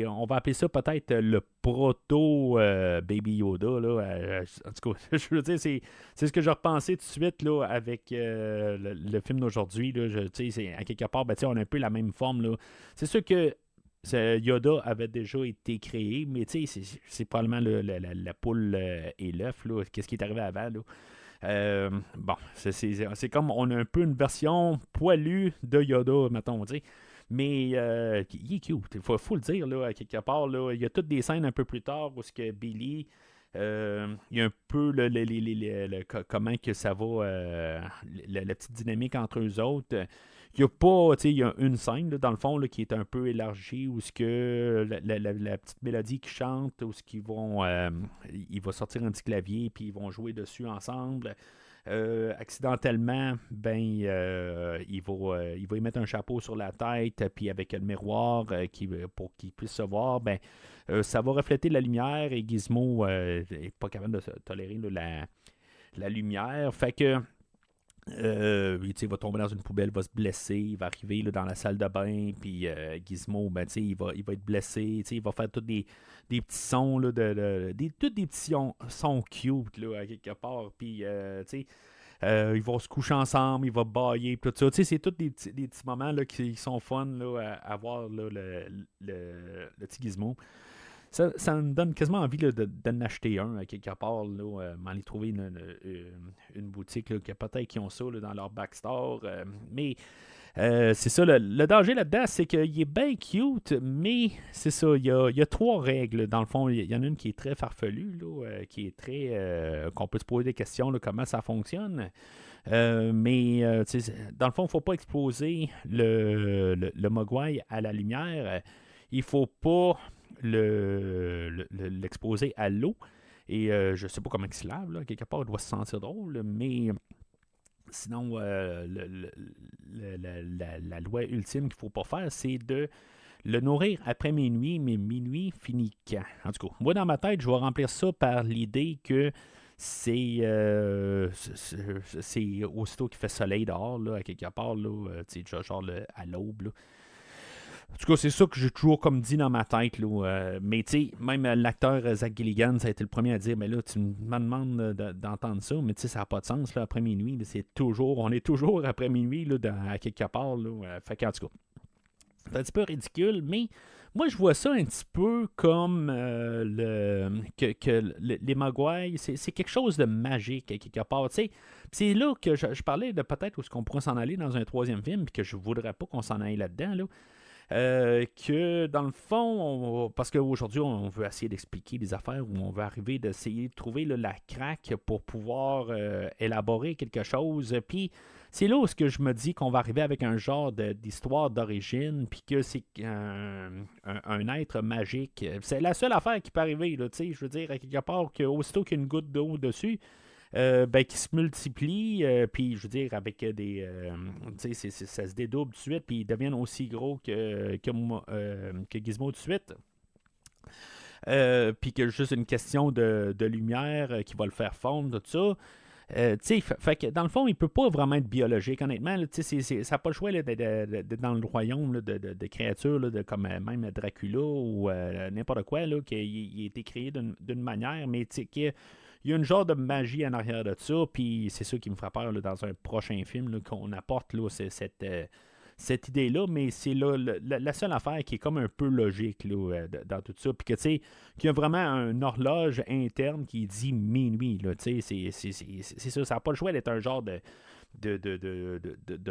On va appeler ça peut-être le proto Baby Yoda. Là, en tout cas, je veux dire, c'est ce que j'ai repensé tout de suite là, avec le film d'aujourd'hui. Là, à quelque part, on a un peu la même forme. Là. C'est sûr que Yoda avait déjà été créé, mais c'est probablement la poule et l'œuf. Qu'est-ce qui est arrivé avant? Là? Bon, c'est comme on a un peu une version poilue de Yoda, mettons, tu sais. Mais il est cute, il faut le dire, là, à quelque part. Là, il y a toutes des scènes un peu plus tard où que Billy, il y a un peu comment que ça va, la petite dynamique entre eux autres. Il y a pas, il y a une scène, là, dans le fond, là, qui est un peu élargie, où ce que la petite mélodie qui chante, où ce qu'ils vont, il va sortir un petit clavier, puis ils vont jouer dessus ensemble. Accidentellement, il va y mettre un chapeau sur la tête, puis avec le miroir pour qu'il puisse se voir, ça va refléter la lumière et Gizmo n'est pas capable de tolérer là, la lumière. Fait que il va tomber dans une poubelle, va se blesser, il va arriver là, dans la salle de bain, puis Gizmo, il va être blessé, il va faire tous des petits sons, là, tous des petits sons cute, là, à quelque part, puis ils vont se coucher ensemble, ils vont bailler, tout ça. C'est tous des petits moments là, qui sont fun là, à voir là, le petit Gizmo. Ça me donne quasiment envie là, d'en acheter un à quelque part, m'aller trouver une boutique là, peut-être qui ont ça là, dans leur backstore. Mais c'est ça, le danger là-dedans, c'est qu'il est bien cute, mais c'est ça, il y a 3 règles. Dans le fond, il y en a une qui est très farfelue, là, qui est très. Qu'on peut se poser des questions, là, comment ça fonctionne. Mais dans le fond, il ne faut pas exposer le Mogwai à la lumière. Il ne faut pas l'exposer à l'eau. Et je ne sais pas comment il se lave, là, quelque part, il doit se sentir drôle, mais sinon, la loi ultime qu'il ne faut pas faire, c'est de le nourrir après minuit, mais minuit finit quand? En tout cas, moi, dans ma tête, je vais remplir ça par l'idée que c'est aussitôt qu'il fait soleil dehors, là, à quelque part, là, genre à l'aube, là. En tout cas, c'est ça que j'ai toujours comme dit dans ma tête. Là, mais tu sais, même l'acteur Zach Galligan, ça a été le premier à dire, mais là, tu me demandes d'entendre ça, mais tu sais, ça n'a pas de sens. Là, après minuit, là, on est toujours après minuit là, à quelque part. Là, fait qu'en tout cas, c'est un petit peu ridicule, mais moi, je vois ça un petit peu comme les Mogwai, c'est quelque chose de magique à quelque part. Tu sais, c'est là que je parlais de peut-être où est-ce qu'on pourrait s'en aller dans un 3e film, puis que je ne voudrais pas qu'on s'en aille là-dedans, là. Que dans le fond, parce qu'aujourd'hui, on veut essayer d'expliquer des affaires où on veut arriver d'essayer de trouver là, la craque pour pouvoir élaborer quelque chose. Puis c'est là où je me dis qu'on va arriver avec un genre d'histoire d'origine, puis que c'est un être magique. C'est la seule affaire qui peut arriver, là, je veux dire, à quelque part, qu'aussitôt qu'il y a une goutte d'eau dessus, qui se multiplient, puis je veux dire, avec des. Ça se dédouble tout de suite, puis ils deviennent aussi gros que Gizmo tout de suite. puis que juste une question de lumière qui va le faire fondre, tout ça. Fait que dans le fond, il peut pas vraiment être biologique, honnêtement. Là, ça n'a pas le choix là, d'être dans le royaume là, de créatures là, comme même Dracula ou n'importe quoi, là, il a été créé d'une manière, mais qu'il y a une genre de magie en arrière de ça, puis c'est ça qui me fera peur là, dans un prochain film là, qu'on apporte là, cette idée-là, mais c'est là, la seule affaire qui est comme un peu logique là, dans tout ça. Puis que, tu sais, qu'il y a vraiment une horloge interne qui dit minuit. Là, tu sais, c'est ça. Ça n'a pas le choix d'être un genre de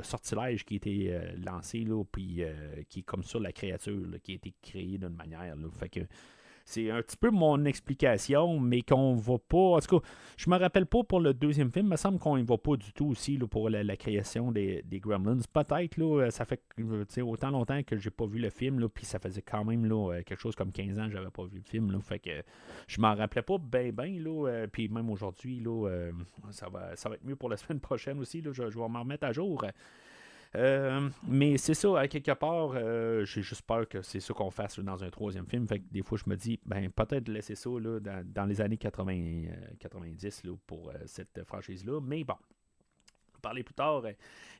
sortilège qui a été lancé, là, puis qui est comme ça la créature là, qui a été créée d'une manière. Là. Fait que c'est un petit peu mon explication, mais qu'on va pas. En tout cas, je me rappelle pas pour le deuxième film. Il me semble qu'on y va pas du tout aussi là, pour la création des Gremlins. Peut-être, là, ça fait autant longtemps que j'ai pas vu le film, là, puis ça faisait quand même là, quelque chose comme 15 ans que j'avais pas vu le film. Là, fait que je m'en rappelais pas bien, là. Puis même aujourd'hui, là, ça va être mieux pour la semaine prochaine aussi. Là, je vais m'en remettre à jour. Mais c'est ça, à quelque part, j'ai juste peur que c'est ça qu'on fasse là, dans un troisième film. Fait que des fois, je me dis, ben peut-être laisser ça là, dans les années 90 là, pour cette franchise-là. Mais bon, parler plus tard.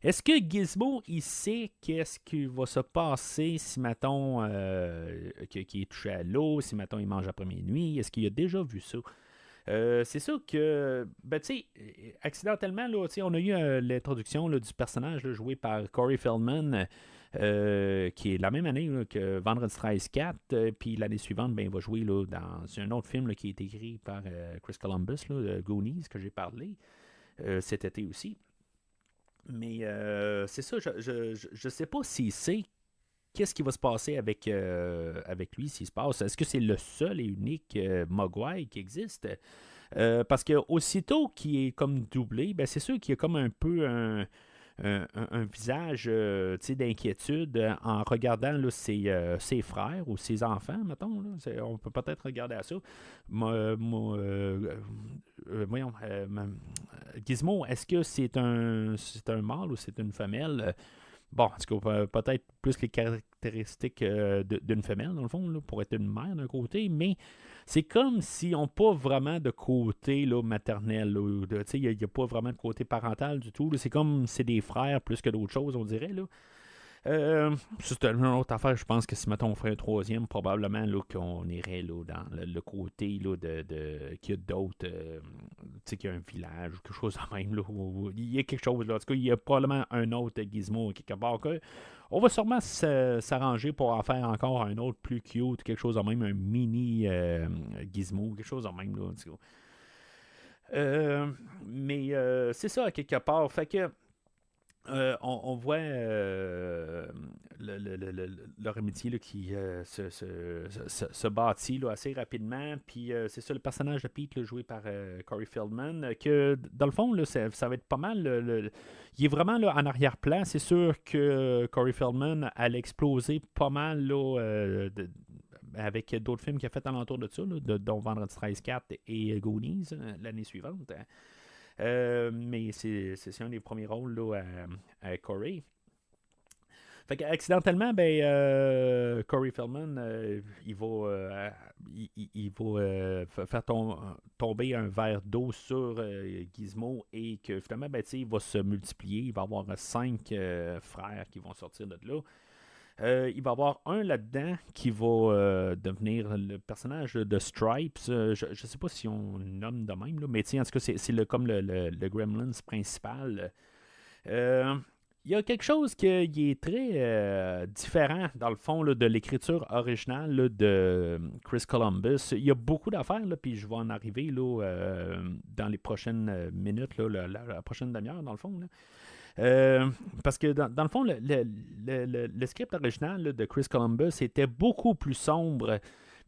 Est-ce que Gizmo, il sait qu'est-ce qui va se passer si, mettons, qu'il est touché à l'eau, si, mettons, il mange après minuit? Est-ce qu'il a déjà vu ça? C'est sûr que, ben, tu sais, accidentellement, là, on a eu l'introduction là, du personnage là, joué par Corey Feldman, qui est la même année là, que Vendredi 13 4, puis l'année suivante, ben, il va jouer là, dans un autre film là, qui est écrit par Chris Columbus, là, Goonies, que j'ai parlé cet été aussi. Mais c'est ça, je sais pas s'il sait qu'est-ce qui va se passer avec lui s'il se passe. Est-ce que c'est le seul et unique Mogwai qui existe? Parce que aussitôt qu'il est comme doublé, ben c'est sûr qu'il y a comme un peu un visage d'inquiétude en regardant là, ses frères ou ses enfants, mettons. Là. On peut peut-être regarder à ça. Voyons, Gizmo, est-ce que c'est un mâle ou c'est une femelle? Bon, en tout cas, peut-être plus les caractéristiques d'une femelle, dans le fond, là, pour être une mère d'un côté, mais c'est comme si on n'a pas vraiment de côté là, maternel. Il n'y a pas vraiment de côté parental du tout. Là. C'est comme c'est des frères plus que d'autres choses, on dirait. Là. C'est une autre affaire. Je pense que si, mettons, on ferait un troisième, probablement là, qu'on irait là, dans le côté là, qu'il y a d'autres, qu'il y a un village ou quelque chose de même. Là, où il y a quelque chose là. En tout cas, il y a probablement un autre Gizmo quelque part. On va sûrement s'arranger pour en faire encore un autre plus cute, quelque chose de même, un mini Gizmo, quelque chose de même. Là, en tout cas. Mais c'est ça, à quelque part. Fait que. On voit leur amitié là, qui se bâtit là, assez rapidement. Puis c'est ça, le personnage de Pete là, joué par Corey Feldman, que dans le fond, là, ça va être pas mal. Il est vraiment là, en arrière-plan. C'est sûr que Corey Feldman allait exploser pas mal là, avec d'autres films qu'il a fait alentour de ça, là, dont Vendredi 13 4 et Goonies l'année suivante. Mais c'est un des premiers rôles là, à Corey. Fait qu'accidentellement, ben, Corey Feldman, il va faire tomber un verre d'eau sur Gizmo et que finalement, ben, il va se multiplier. Il va y avoir 5 frères qui vont sortir de là. Il va y avoir un là-dedans qui va devenir le personnage de Stripes. Je ne sais pas si on nomme de même, là, mais en tout cas, c'est comme le Gremlins principal. Il y a quelque chose qui est très différent, dans le fond, là, de l'écriture originale là, de Chris Columbus. Il y a beaucoup d'affaires, là, puis je vais en arriver là, dans les prochaines minutes, là, la prochaine demi-heure, dans le fond. Là. Parce que dans le fond, le script original là, de Chris Columbus était beaucoup plus sombre.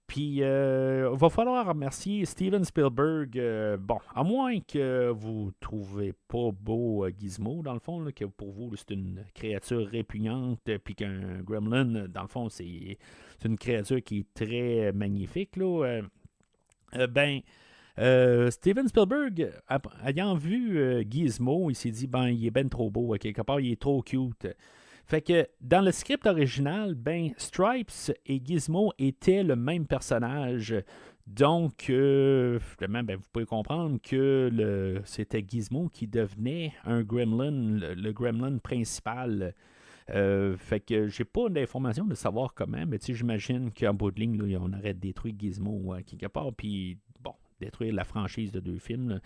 Puis, il va falloir remercier Steven Spielberg. Bon, à moins que vous ne trouvez pas beau Gizmo, dans le fond, là, que pour vous, là, c'est une créature répugnante, puis qu'un gremlin, dans le fond, c'est une créature qui est très magnifique. Là, Steven Spielberg, ayant vu Gizmo, il s'est dit, ben, il est ben trop beau. Quelque part, il est trop cute. Fait que dans le script original, ben Stripes et Gizmo étaient le même personnage. Donc, finalement, ben, vous pouvez comprendre que c'était Gizmo qui devenait un gremlin, le gremlin principal. Fait que j'ai pas d'informations de savoir comment, mais j'imagine qu'en bout de ligne, là, on aurait détruit Gizmo quelque part, puis bon, détruire la franchise de 2 films. Là.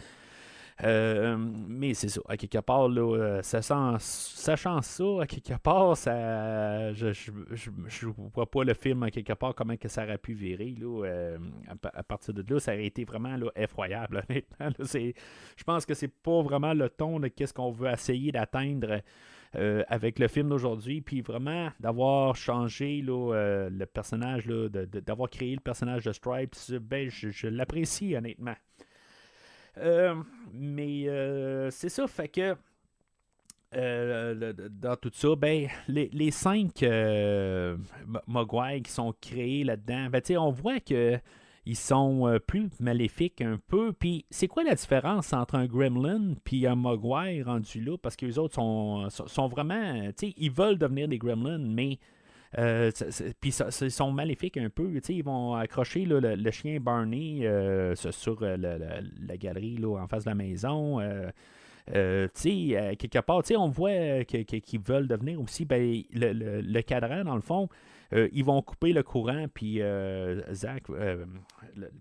Mais c'est ça, à quelque part, là, sachant ça, à quelque part, je vois pas le film à quelque part comment que ça aurait pu virer. Là, à partir de là, ça aurait été vraiment là, effroyable, honnêtement. Là, je pense que c'est pas vraiment le ton de qu'est-ce qu'on veut essayer d'atteindre avec le film d'aujourd'hui, puis vraiment d'avoir changé là, le personnage, là, d'avoir créé le personnage de Stripes, ben, je l'apprécie honnêtement. Mais c'est ça, fait que dans tout ça, ben, les 5 Mogwai qui sont créés là-dedans, ben, on voit que ils sont plus maléfiques un peu. Puis c'est quoi la différence entre un Gremlin puis un Mogwai rendu là? Parce que les autres sont vraiment, ils veulent devenir des Gremlins, mais puis ils sont maléfiques un peu. Ils vont accrocher là, le chien Barney sur la galerie là, en face de la maison. Quelque part, on voit qu'ils veulent devenir aussi le cadran, dans le fond. Ils vont couper le courant, puis Zach, le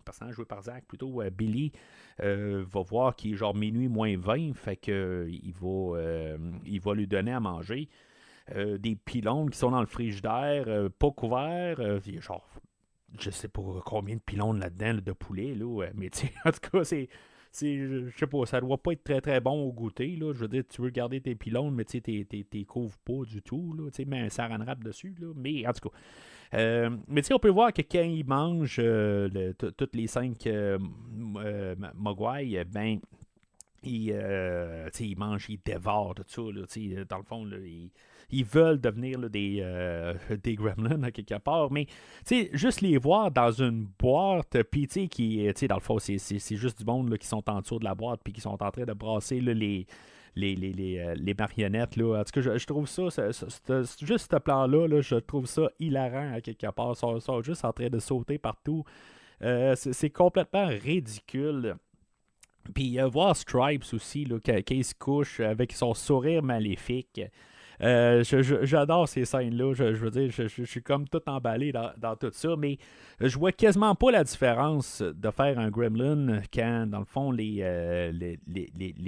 personnage joué par Zach, plutôt Billy, va voir qu'il est genre minuit moins 20, fait que il va lui donner à manger. Des pylônes qui sont dans le frigidaire, pas couverts, genre, je sais pas combien de pylônes là-dedans là, de poulet, là, mais en tout cas, je sais pas, ça doit pas être très très bon au goûter, là. Je veux dire, tu veux garder tes pylônes, mais tu t'es couvres pas du tout, là, mets un saran wrap dessus, là, mais en tout cas. Mais on peut voir que quand ils mangent toutes les 5 Mogwai, ben, ils mangent, ils dévorent tout ça, là, dans le fond, là, ils veulent devenir là, des gremlins à quelque part, mais juste les voir dans une boîte, puis dans le fond, c'est juste du monde là, qui sont en dessous de la boîte, puis qui sont en train de brasser là, les marionnettes. Là. En tout cas, je trouve ça, juste ce plan-là, là, je trouve ça hilarant à quelque part. Ils sont juste en train de sauter partout. C'est complètement ridicule. Puis voir Stripes aussi, là, qu'il se couche avec son sourire maléfique. J'adore ces scènes-là. Je veux dire, je suis comme tout emballé dans tout ça, mais je vois quasiment pas la différence de faire un Gremlin quand, dans le fond, les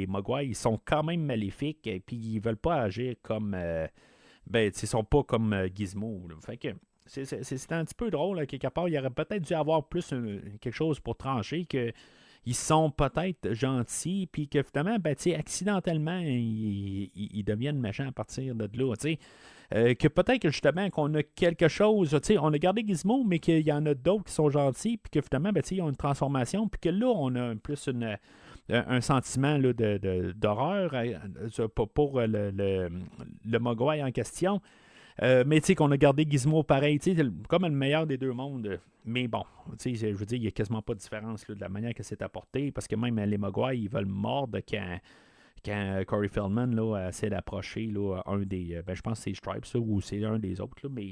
Mogwai, ils sont quand même maléfiques et puis ils veulent pas agir comme... ils sont pas comme Gizmo. Là. Fait que c'est un petit peu drôle, là, quelque part. Il y aurait peut-être dû avoir plus quelque chose pour trancher que... Ils sont peut-être gentils, puis que finalement, accidentellement, ils deviennent méchants à partir de là. Que peut-être que justement, qu'on a quelque chose, on a gardé Gizmo, mais qu'il y en a d'autres qui sont gentils, puis que finalement, ils ont une transformation, puis que là, on a plus un sentiment là, d'horreur pour le Mogwai en question. Mais tu sais qu'on a gardé Gizmo pareil, comme le meilleur des 2 mondes. Mais bon, je veux dire, il n'y a quasiment pas de différence là, de la manière que c'est apporté, parce que même les Mogwai, ils veulent mordre quand Corey Feldman là, essaie d'approcher là, un des... je pense que c'est Stripes ça, ou c'est un des autres, là, mais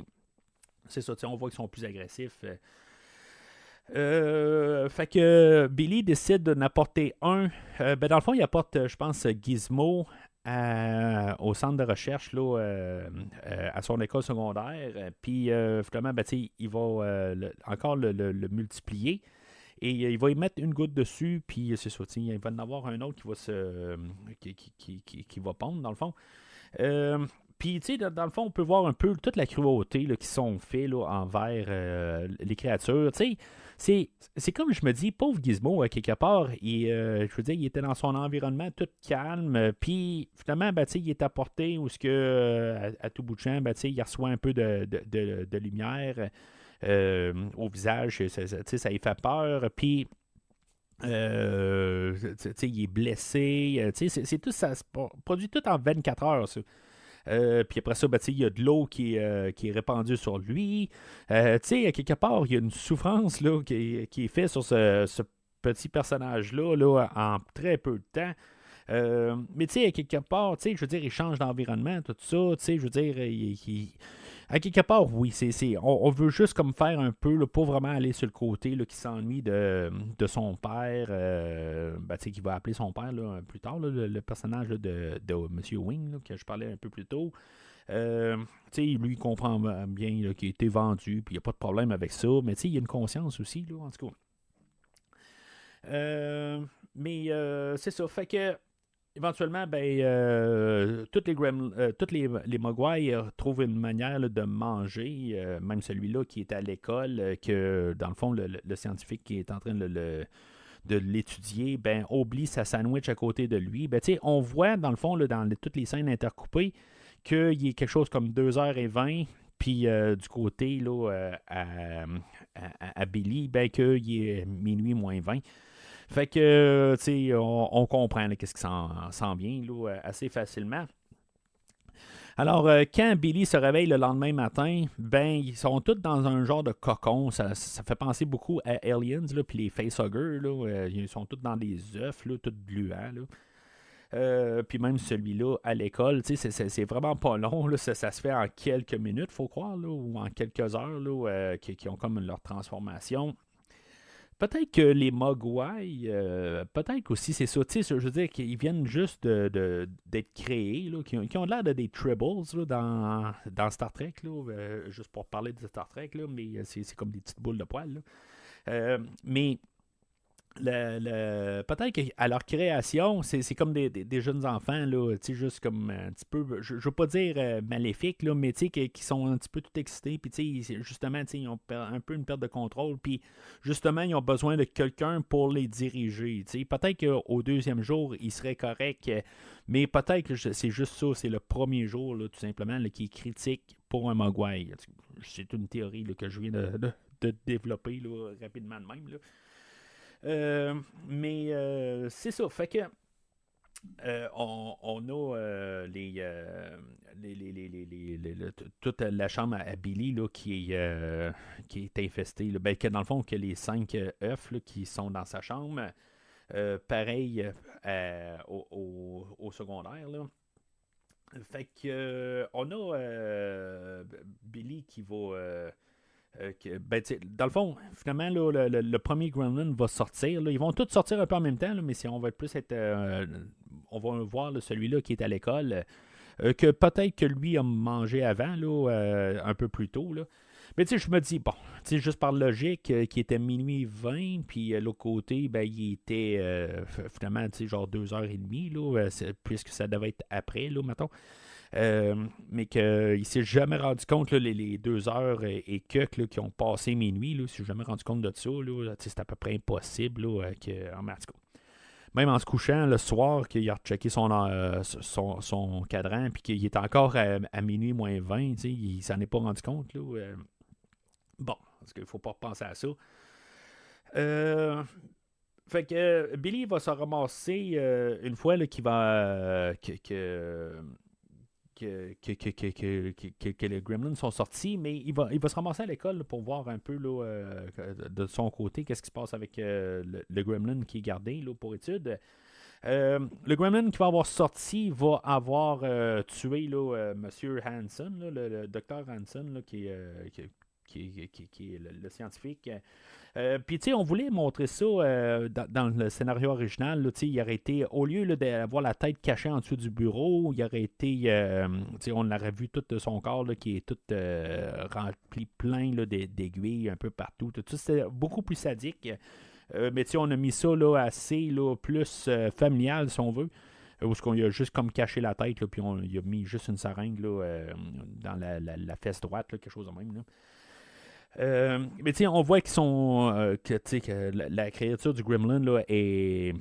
c'est ça, on voit qu'ils sont plus agressifs. Fait que Billy décide d'en apporter un. Dans le fond, il apporte, je pense, Gizmo au centre de recherche là, à son école secondaire. Puis finalement, il va encore le multiplier. Et il va y mettre une goutte dessus, puis c'est ça, il va en avoir un autre qui va pondre, dans le fond. Puis, dans le fond, on peut voir un peu toute la cruauté là, qui sont faits là, envers les créatures. C'est comme je me dis, pauvre Gizmo, quelque part, je veux dire, il était dans son environnement tout calme, puis finalement, il est apporté où à tout bout de champ, il reçoit un peu de lumière au visage, ça lui fait peur, puis il est blessé, c'est tout, ça se produit tout en 24 heures, ça. Puis après ça, il y a de l'eau qui est répandue sur lui. Quelque part, il y a une souffrance là, qui est faite sur ce petit personnage-là là, en très peu de temps. Mais tu sais, à quelque part, tu sais, je veux dire, il change d'environnement, tout ça, tu sais, je veux dire, à quelque part, oui, on veut juste comme faire un peu, là, pour vraiment aller sur le côté, là, qui s'ennuie de son père, ben, tu sais, qui va appeler son père, là, plus tard, là, le personnage là, de M. Wing, là, que je parlais un peu plus tôt. Tu sais, lui, il comprend bien là, qu'il a été vendu, puis il n'y a pas de problème avec ça, mais tu sais, il y a une conscience aussi, là, en tout cas. Mais c'est ça. Fait que éventuellement, ben, toutes les Mogwai trouvent une manière là, de manger, même celui-là qui est à l'école, que dans le fond, le scientifique qui est en train de l'étudier, ben, oublie sa sandwich à côté de lui. Ben, tu sais, on voit dans le fond, là, dans toutes les scènes intercoupées, qu'il y a quelque chose comme 2h20. Puis du côté là, à Billy, ben, qu'il est minuit moins 20. Fait que, tu sais, on comprend là, qu'est-ce qui s'en vient là, assez facilement. Alors, quand Billy se réveille le lendemain matin, ben, ils sont tous dans un genre de cocon. Ça fait penser beaucoup à Aliens, là, puis les facehuggers, là, ils sont tous dans des œufs, là, tous gluants, là. Puis même celui-là à l'école, tu sais, c'est vraiment pas long. Là, ça se fait en quelques minutes, faut croire, là, ou en quelques heures, là, qui ont comme leur transformation. Peut-être que les Mogwai, peut-être aussi, c'est ça. Tu sais, je veux dire qu'ils viennent juste d'être créés, là, qui ont l'air de des Tribbles là, dans Star Trek, là, juste pour parler de Star Trek, là, mais c'est comme des petites boules de poils. Là. Mais peut-être qu'à leur création, c'est comme des jeunes enfants, là, juste comme un petit peu, je veux pas dire maléfiques, là, mais qui sont un petit peu tout excités, puis justement, ils ont un peu une perte de contrôle, puis justement, ils ont besoin de quelqu'un pour les diriger. Peut-être qu'au deuxième jour, ils seraient corrects, mais peut-être que c'est juste ça, c'est le premier jour, là, tout simplement, là, qui est critique pour un Mogwai. C'est une théorie là, que je viens de développer là, rapidement de même, là. Mais c'est ça. Fait que on a toute la chambre à Billy là, qui est infestée. Là. Ben, que dans le fond, que les 5 œufs là, qui sont dans sa chambre, pareil au secondaire. Là. Fait que on a Billy qui va. Ben, dans le fond, finalement, là, le premier Gremlin va sortir. Là. Ils vont tous sortir un peu en même temps, là, mais si on va plus être. On va voir là, celui-là qui est à l'école. Que peut-être que lui a mangé avant, là, un peu plus tôt. Là. Mais je me dis, bon, juste par logique, qui était minuit 20, puis l'autre côté, ben, il était finalement, genre 2h30, là, puisque ça devait être après, là, mettons. Mais qu'il ne s'est jamais rendu compte, là, les 2 heures et quelques là, qui ont passé minuit, là, il ne s'est jamais rendu compte de ça. Là, c'est à peu près impossible. Là, même en se couchant le soir, qu'il a rechecké son cadran, puis qu'il est encore à minuit moins 20, il ne s'en est pas rendu compte. Là, bon, parce qu'il ne faut pas penser à ça. Fait que Billy va se ramasser une fois là, qu'il va. Que les Gremlins sont sortis, mais il va se ramasser à l'école là, pour voir un peu là, de son côté qu'est-ce qui se passe avec le Gremlin qui est gardé là, pour étude. Le Gremlin qui va avoir sorti va avoir tué là, Monsieur Hanson, là, le docteur Hanson, là, qui est le scientifique. Puis, tu sais, on voulait montrer ça dans le scénario original. Là, il aurait été, au lieu là, d'avoir la tête cachée en dessous du bureau, il aurait été, on aurait vu tout son corps là, qui est tout rempli plein là, d'aiguilles un peu partout. Tout ça, c'était beaucoup plus sadique. Mais, on a mis ça là, assez là, plus familial, si on veut. Où est-ce qu'on a juste comme caché la tête, là, puis on a mis juste une seringue là, dans la fesse droite, là, quelque chose de même. Là. Mais on voit qu'ils sont que la créature du Gremlin là, est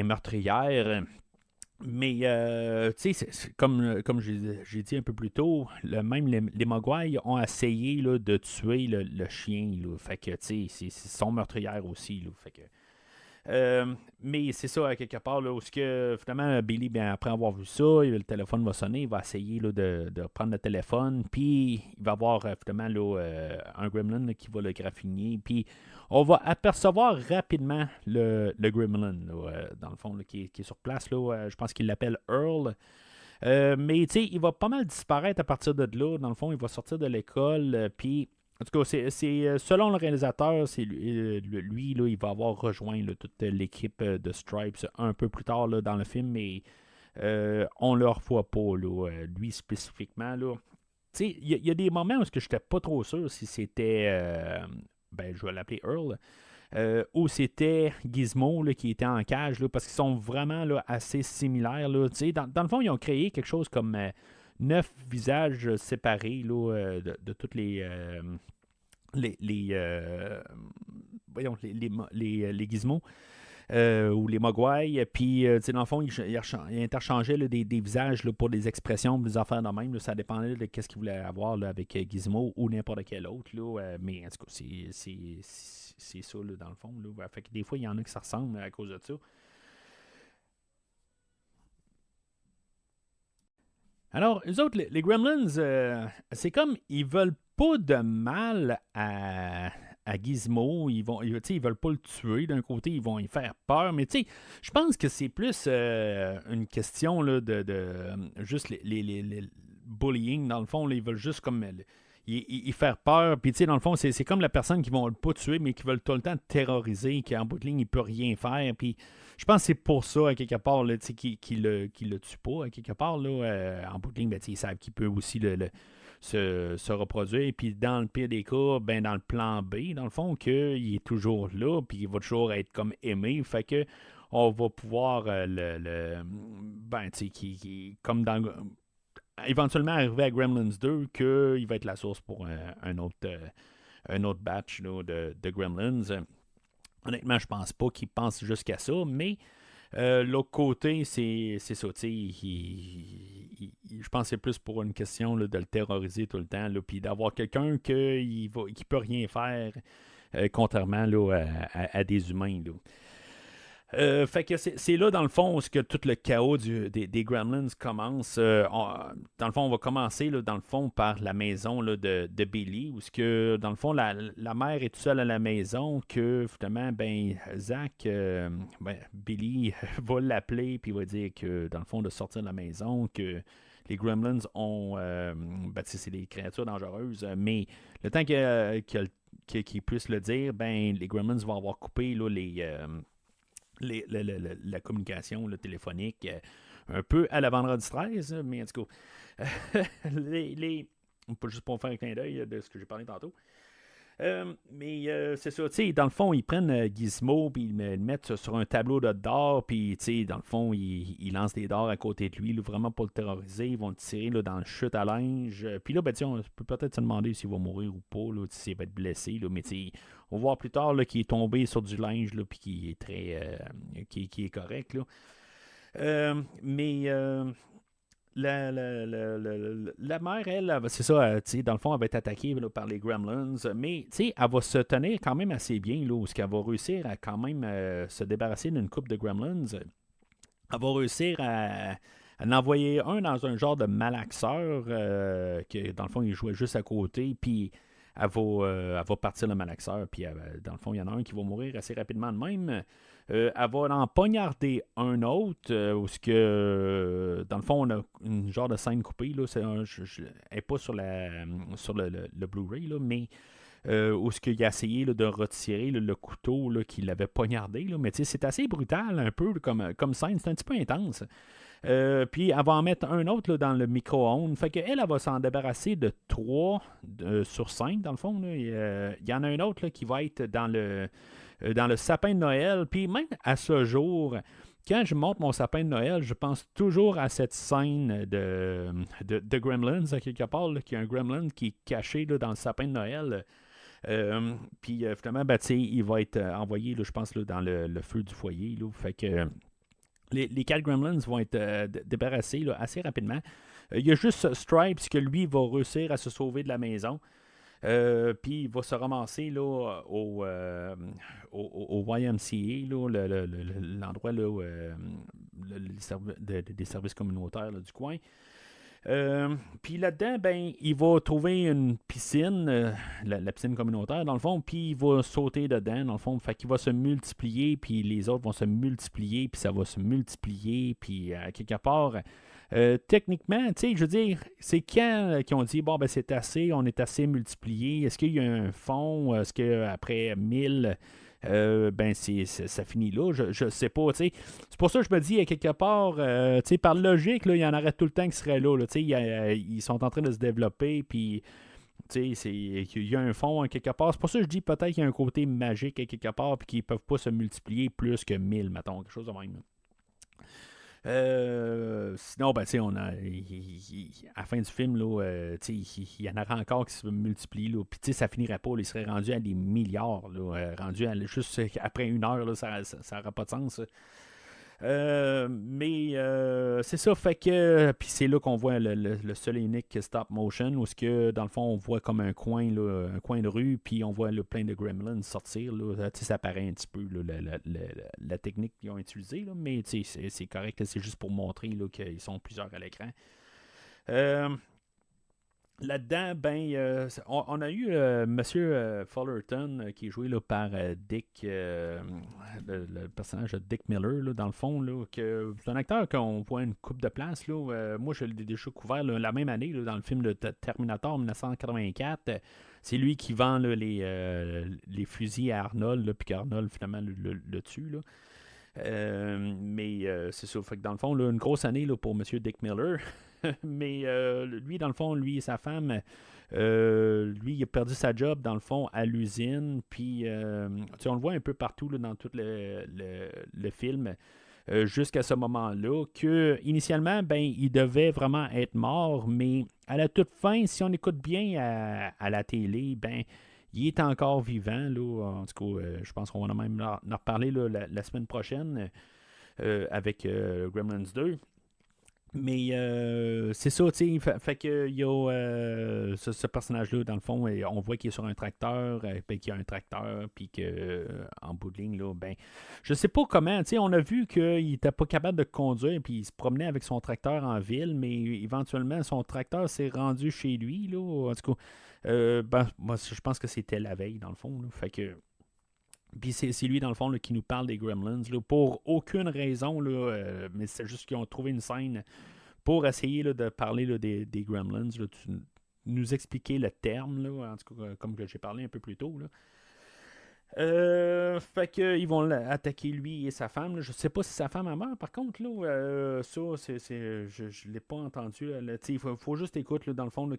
meurtrière. Mais comme j'ai dit un peu plus tôt, même les Mogwai ont essayé là, de tuer le chien. Là, fait que c'est son meurtrière aussi. Là, fait que mais c'est ça, à quelque part, là, où finalement, Billy, bien, après avoir vu ça, le téléphone va sonner, il va essayer là, de prendre le téléphone, puis il va avoir finalement là, un Gremlin là, qui va le graffiner, puis On va apercevoir rapidement le Gremlin, là, dans le fond, là, qui est sur place. Là, je pense qu'il l'appelle Earl. Mais tu sais, il va pas mal disparaître à partir de là. Dans le fond, il va sortir de l'école. Puis, en tout cas, selon le réalisateur, c'est lui là, il va avoir rejoint là, toute l'équipe de Stripes un peu plus tard là, dans le film, mais on ne le revoit pas, là, lui spécifiquement. Là. Tu sais, il y a des moments où je n'étais pas trop sûr si c'était, je vais l'appeler Earl, ou c'était Gizmo là, qui était en cage, là, parce qu'ils sont vraiment là, assez similaires. Là, dans le fond, ils ont créé quelque chose comme 9 visages séparés là, de toutes les gizmos ou les mogwai. Puis, dans le fond, ils interchangeaient là, des visages là, pour des expressions, des affaires de même. Là, ça dépendait de ce qu'ils voulaient avoir là, avec Gizmo ou n'importe quel autre. Là, mais en tout cas, c'est ça, là, dans le fond. Là. Fait que des fois, il y en a qui se ressemblent à cause de ça. Alors, eux autres, les Gremlins, c'est comme, ils veulent pas de mal à Gizmo. Ils veulent pas le tuer. D'un côté, ils vont y faire peur. Mais tu sais, je pense que c'est plus une question là, de juste les bullying. Dans le fond, là, ils veulent juste comme y faire peur. Puis tu sais, dans le fond, c'est comme la personne qui vont pas tuer, mais qui veulent tout le temps terroriser, qui en bout de ligne, il peut rien faire. Puis je pense que c'est pour ça, à quelque part, là, qui le tue pas, à quelque part, là, en bout de ligne, ils savent qu'il peut aussi se reproduire. Et puis, dans le pire des cas, dans le plan B, dans le fond, qu'il est toujours là, puis il va toujours être comme aimé. Fait que on va pouvoir comme dans éventuellement arriver à Gremlins 2, qu'il va être la source pour un autre batch là, de Gremlins. Honnêtement, je pense pas qu'il pense jusqu'à ça, mais l'autre côté, c'est ça. Je pense que c'est plus pour une question là, de le terroriser tout le temps, puis d'avoir quelqu'un qui peut rien faire, contrairement là, à des humains. Là. Fait que c'est là, dans le fond, où que tout le chaos des Gremlins commence. Dans le fond, on va commencer, là, dans le fond, par la maison là, de Billy, où que, dans le fond, la mère est toute seule à la maison, que, finalement, Zach, Billy va l'appeler, puis va dire que, dans le fond, de sortir de la maison, que les Gremlins ont... c'est des créatures dangereuses, mais le temps qu'il puisse le dire, les Gremlins vont avoir coupé là, la communication téléphonique un peu à la vendredi 13, mais en tout cas, juste pour faire un clin d'œil de ce que j'ai parlé tantôt. Mais c'est ça, tu sais, dans le fond, ils prennent Gizmo, puis ils le mettent sur un tableau de dards, puis, tu sais, dans le fond, ils lancent des dards à côté de lui, là, vraiment pour le terroriser. Ils vont le tirer là, dans le chute à linge. Puis là, on peut peut-être se demander s'il va mourir ou pas, là, s'il va être blessé, là, mais tu sais, on va voir plus tard qu'il est tombé sur du linge, là, puis qu'il est très... qui est correct, là. Mais... La mère, elle c'est ça, dans le fond, elle va être attaquée là, par les Gremlins, mais elle va se tenir quand même assez bien, là, où qu'elle va réussir à quand même se débarrasser d'une coupe de Gremlins. Elle va réussir à en envoyer un dans un genre de malaxeur, que dans le fond, il jouait juste à côté, puis elle va partir le malaxeur, puis dans le fond, il y en a un qui va mourir assez rapidement de même. Elle va en poignarder un autre, où dans le fond, on a une genre de scène coupée. Là, elle n'est pas sur le Blu-ray, là, mais où il a essayé là, de retirer le couteau là, qu'il avait poignardé. Là, mais c'est assez brutal, un peu comme scène. C'est un petit peu intense. Puis elle va en mettre un autre là, dans le micro-ondes. Fait qu'elle va s'en débarrasser de 3 sur 5, dans le fond. Il y en a un autre là, qui va être dans le sapin de Noël. Puis même à ce jour, quand je monte mon sapin de Noël, je pense toujours à cette scène de Gremlins, à quelque part, qu'il y a un Gremlin qui est caché là, dans le sapin de Noël. Puis finalement, il va être envoyé, là, je pense, là, dans le feu du foyer. Là. Fait que les 4 Gremlins vont être débarrassés là, assez rapidement. Il y a juste Stripes que lui va réussir à se sauver de la maison. Puis il va se ramasser là, au YMCA, là, l'endroit là, des services communautaires là, du coin. Puis là-dedans, ben, il va trouver une piscine, la piscine communautaire, dans le fond, puis il va sauter dedans, dans le fond. Fait qu'il va se multiplier, puis les autres vont se multiplier, puis ça va se multiplier, puis à quelque part, techniquement, tu sais, je veux dire, c'est quand qu'ils ont dit, bon, ben, c'est assez, on est assez multiplié. Est-ce qu'il y a un fond? Est-ce qu'après 1000, ben, ça finit là? Je sais pas, tu sais. C'est pour ça que je me dis, à quelque part, tu sais, par logique, là, il y en aurait tout le temps qui seraient là. Tu sais, ils sont en train de se développer, puis tu sais, il y a un fond à quelque part. C'est pour ça que je dis peut-être qu'il y a un côté magique à quelque part, puis qu'ils peuvent pas se multiplier plus que 1000, mettons, quelque chose de même. Sinon, ben, tu sais, à la fin du film, là, tu sais, il y en aura encore qui se multiplient, là, puis tu sais, ça finirait pas, là, il serait rendu à des milliards, là, rendu juste après 1 heure, là, ça n'aura pas de sens. Mais c'est ça, fait que. Puis c'est là qu'on voit le seul et unique stop motion, où que, dans le fond, on voit comme un coin de rue, puis on voit plein de gremlins sortir. Là, ça paraît un petit peu là, la technique qu'ils ont utilisée, là, mais c'est correct, là, c'est juste pour montrer là, qu'ils sont plusieurs à l'écran. Là-dedans, ben, on a eu M. Fullerton qui est joué là, par Dick, le personnage de Dick Miller, là, dans le fond. Là, c'est un acteur qu'on voit une coupe de place. Là, moi, je l'ai déjà couvert là, la même année là, dans le film de Terminator 1984. C'est lui qui vend là, les fusils à Arnold, puis qu'Arnold, finalement, le tue. Là. Mais c'est ça. Fait que dans le fond, là, une grosse année là, pour M. Dick Miller. Mais lui, dans le fond, lui et sa femme, lui, il a perdu sa job, dans le fond, à l'usine. Puis, on le voit un peu partout là, dans tout le film, jusqu'à ce moment-là, que initialement, ben, il devait vraiment être mort, mais à la toute fin, si on écoute bien à la télé, ben, il est encore vivant. Là, en tout cas, je pense qu'on va même en reparler là, la semaine prochaine avec Gremlins 2. Mais c'est ça, tu sais, fait que il y a ce personnage-là, dans le fond, et on voit qu'il est sur un tracteur, puis qu'il y a un tracteur, puis que en bout de ligne, là, ben, je sais pas comment, tu sais, on a vu qu'il était pas capable de conduire, puis il se promenait avec son tracteur en ville, mais éventuellement, son tracteur s'est rendu chez lui, là, en tout cas, ben, moi, je pense que c'était la veille, dans le fond, là, fait que... Puis c'est lui, dans le fond, là, qui nous parle des Gremlins, là, pour aucune raison, là, mais c'est juste qu'ils ont trouvé une scène pour essayer là, de parler là, des Gremlins, là, nous expliquer le terme, là, en tout cas, comme que j'ai parlé un peu plus tôt. Là. Fait qu'ils vont attaquer lui et sa femme. Là. Je sais pas si sa femme a meurt, par contre, là, ça, je l'ai pas entendu. Il faut juste écouter, là, dans le fond, là,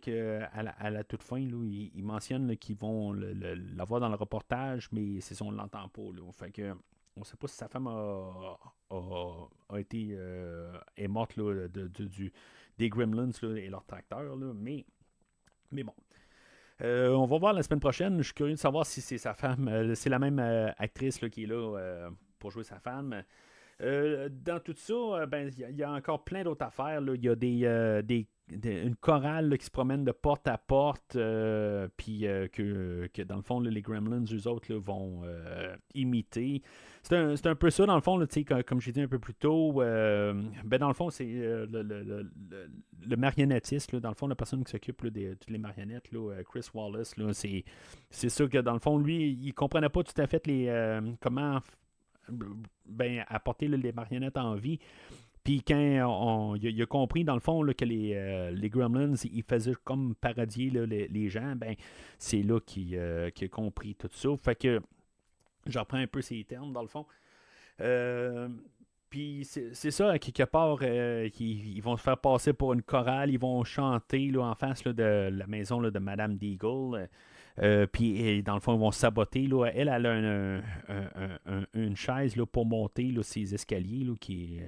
à la toute fin, là, il mentionne là, qu'ils vont la voir dans le reportage, mais c'est ça, on l'entend pas. Là. Fait que on sait pas si sa femme a été est morte là, des Gremlins là, et leur tracteur, là, mais bon. On va voir la semaine prochaine. Je suis curieux de savoir si c'est sa femme. C'est la même actrice là, qui est là pour jouer sa femme. Dans tout ça, ben, il y a encore plein d'autres affaires. Là. Il y a une chorale là, qui se promène de porte à porte, puis que dans le fond, là, les Gremlins, eux autres, là, vont imiter. C'est un peu ça, dans le fond, là, comme j'ai dit un peu plus tôt. Ben, dans le fond, c'est le marionnettiste, là, dans le fond, la personne qui s'occupe là, de toutes les marionnettes, là, Chris Wallace, là, c'est ça que, dans le fond, lui, il comprenait pas tout à fait comment ben, apporter là, les marionnettes en vie. Puis quand il a compris, dans le fond, là, que les Gremlins, ils faisaient comme parodier là, les gens, ben c'est là qu'il a compris tout ça. Fait que je reprends un peu ces termes, dans le fond. Puis c'est ça, à quelque part, ils vont se faire passer pour une chorale, ils vont chanter là, en face là, de la maison là, de Madame Deagle. Puis dans le fond, ils vont saboter. Là. Elle a une chaise là, pour monter là, ses escaliers, là, qui est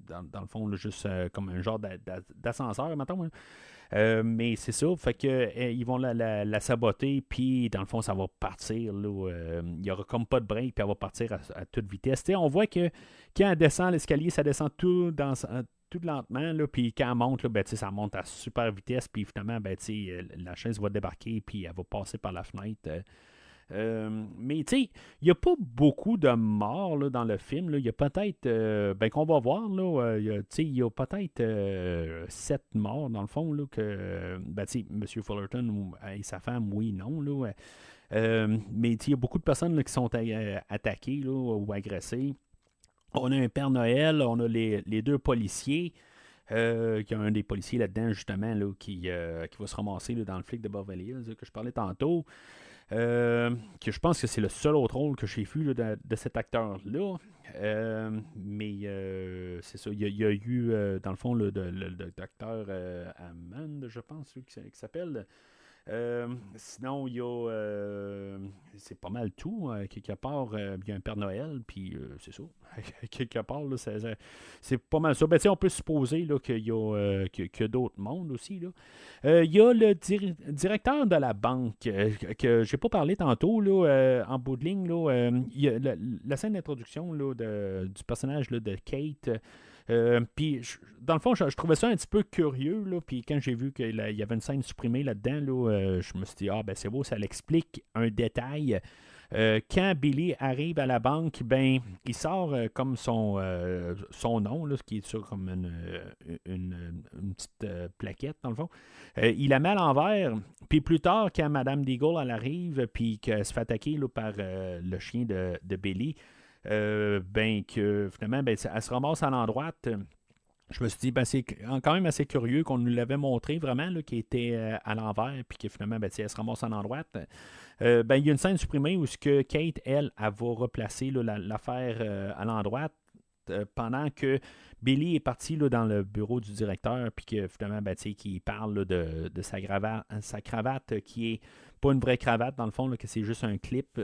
dans le fond là, juste comme un genre d'ascenseur, mettons. Mais c'est ça, fait que ils vont la saboter, puis dans le fond, ça va partir. Il n'y aura comme pas de break, puis elle va partir à toute vitesse. T'sais, on voit que quand elle descend l'escalier, ça descend tout lentement, là, puis quand elle monte, là, ben, ça monte à super vitesse, puis finalement, ben, la chaise va débarquer, puis elle va passer par la fenêtre Mais tu sais, il n'y a pas beaucoup de morts là, dans le film. Là. Il y a peut-être, ben qu'on va voir, là, il y a peut-être 7 morts dans le fond. Là, que, ben, tu sais, M. Fullerton et sa femme, oui, non. Là, mais il y a beaucoup de personnes là, qui sont attaquées là, ou agressées. On a un Père Noël, on a les 2 policiers. Il y a un des policiers là-dedans, justement, là, qui va se ramasser là, dans le flic de Beverly Hills que je parlais tantôt. Que je pense que c'est le seul autre rôle que j'ai vu là, de cet acteur-là. Mais c'est ça, il y a eu, dans le fond, le docteur Hammond, je pense, qui s'appelle. Sinon, il y a. C'est pas mal tout. Quelque part, il y a un Père Noël, puis c'est ça. Quelque part, là, c'est pas mal ça. Ben, on peut supposer là, qu'il y a d'autres mondes aussi. Là. Il y a le directeur de la banque, que j'ai pas parlé tantôt, là, en bout de ligne. Là, il y a la scène d'introduction là, du personnage là, de Kate. Puis, dans le fond, je trouvais ça un petit peu curieux. Là, puis, quand j'ai vu qu'il y avait une scène supprimée là-dedans, là, je me suis dit, ben c'est beau, ça l'explique un détail. Quand Billy arrive à la banque, ben, il sort comme son nom, là, ce qui est sur comme une petite plaquette, dans le fond. Il la met à l'envers. Puis plus tard, quand Madame Deagle elle arrive, puis qu'elle se fait attaquer là, par le chien de Billy, ben que finalement, ben, elle se ramasse à l'endroit. Je me suis dit, ben, c'est quand même assez curieux qu'on nous l'avait montré vraiment, là, qui était à l'envers, puis que finalement, ben, elle se ramasse à l'endroit. Ben, il y a une scène supprimée où ce que Kate, elle va replacer là, l'affaire à l'endroit pendant que Billy est parti là, dans le bureau du directeur, puis que finalement, ben, qui parle là, de sa cravate qui est pas une vraie cravate, dans le fond, là, que c'est juste un clip.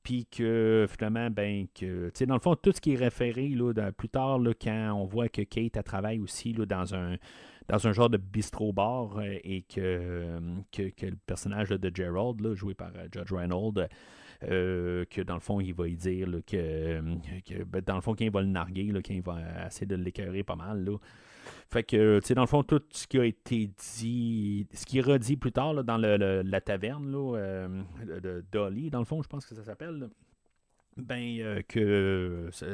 Puis que finalement, ben, que, dans le fond, tout ce qui est référé là, plus tard, là, quand on voit que Kate elle travaille aussi là, dans un genre de bistrot-bar et que le personnage là, de Gerald, là, joué par Judge Reynolds, que dans le fond, il va y dire là, ben, dans le fond, quand il va le narguer, là, quand il va essayer de l'écœurer pas mal, là. Fait que, dans le fond, tout ce qui a été dit, ce qui est redit plus tard là, dans la taverne là, de Dolly, dans le fond, je pense que ça s'appelle, là, ben, que ça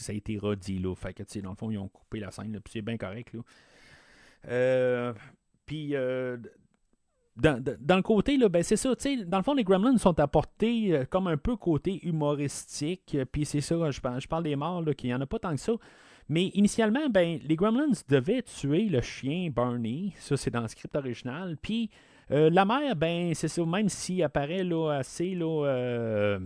a été redit, là. Fait que, dans le fond, ils ont coupé la scène, là, puis c'est bien correct, là. Puis, dans le côté, là, ben c'est ça, dans le fond, les Gremlins sont apportés comme un peu côté humoristique, puis c'est ça, je parle des morts, là, qu'il n'y en a pas tant que ça. Mais initialement, ben, les Gremlins devaient tuer le chien Barney. Ça, c'est dans le script original. Puis la mère, ben, c'est ça, même s'il apparaît là, assez là,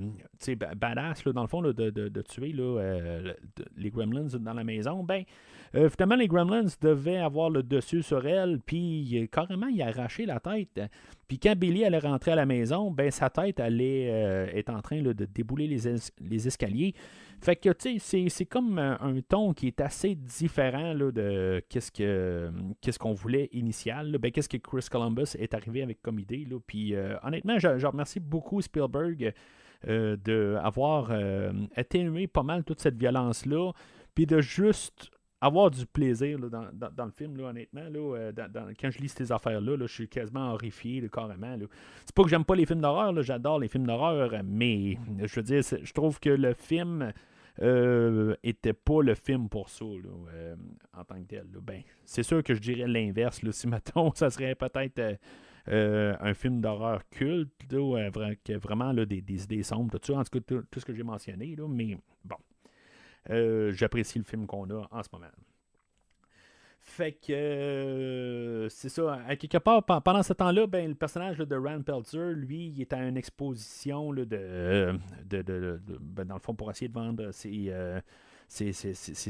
badass, là, dans le fond, là, de tuer là, les Gremlins dans la maison, ben, finalement, les Gremlins devaient avoir le dessus sur elle, puis carrément, il a arraché la tête. Puis quand Billy allait rentrer à la maison, ben, sa tête allait être en train là, de débouler les escaliers. Fait que, tu sais, c'est comme un ton qui est assez différent là, de qu'est-ce qu'on voulait initial. Là. Ben, qu'est-ce que Chris Columbus est arrivé avec comme idée. Là. Puis, honnêtement, je remercie beaucoup Spielberg d'avoir atténué pas mal toute cette violence-là, puis de juste avoir du plaisir là, dans le film, là, honnêtement. Là, quand je lis ces affaires-là, là, je suis quasiment horrifié, là, carrément. Là. C'est pas que j'aime pas les films d'horreur, là, j'adore les films d'horreur, mais je veux dire, je trouve que le film était pas le film pour ça, là, en tant que tel. Là. Ben, c'est sûr que je dirais l'inverse. Là, si, mettons, ça serait peut-être un film d'horreur culte, là, qui a vraiment là, des idées sombres, tout ça, en tout cas, tout ce que j'ai mentionné, là, mais bon. J'apprécie le film qu'on a en ce moment. Fait que c'est ça. À quelque part, pendant ce temps-là, ben, le personnage là, de Rand Peltzer, lui, il est à une exposition là, ben, dans le fond, pour essayer de vendre ses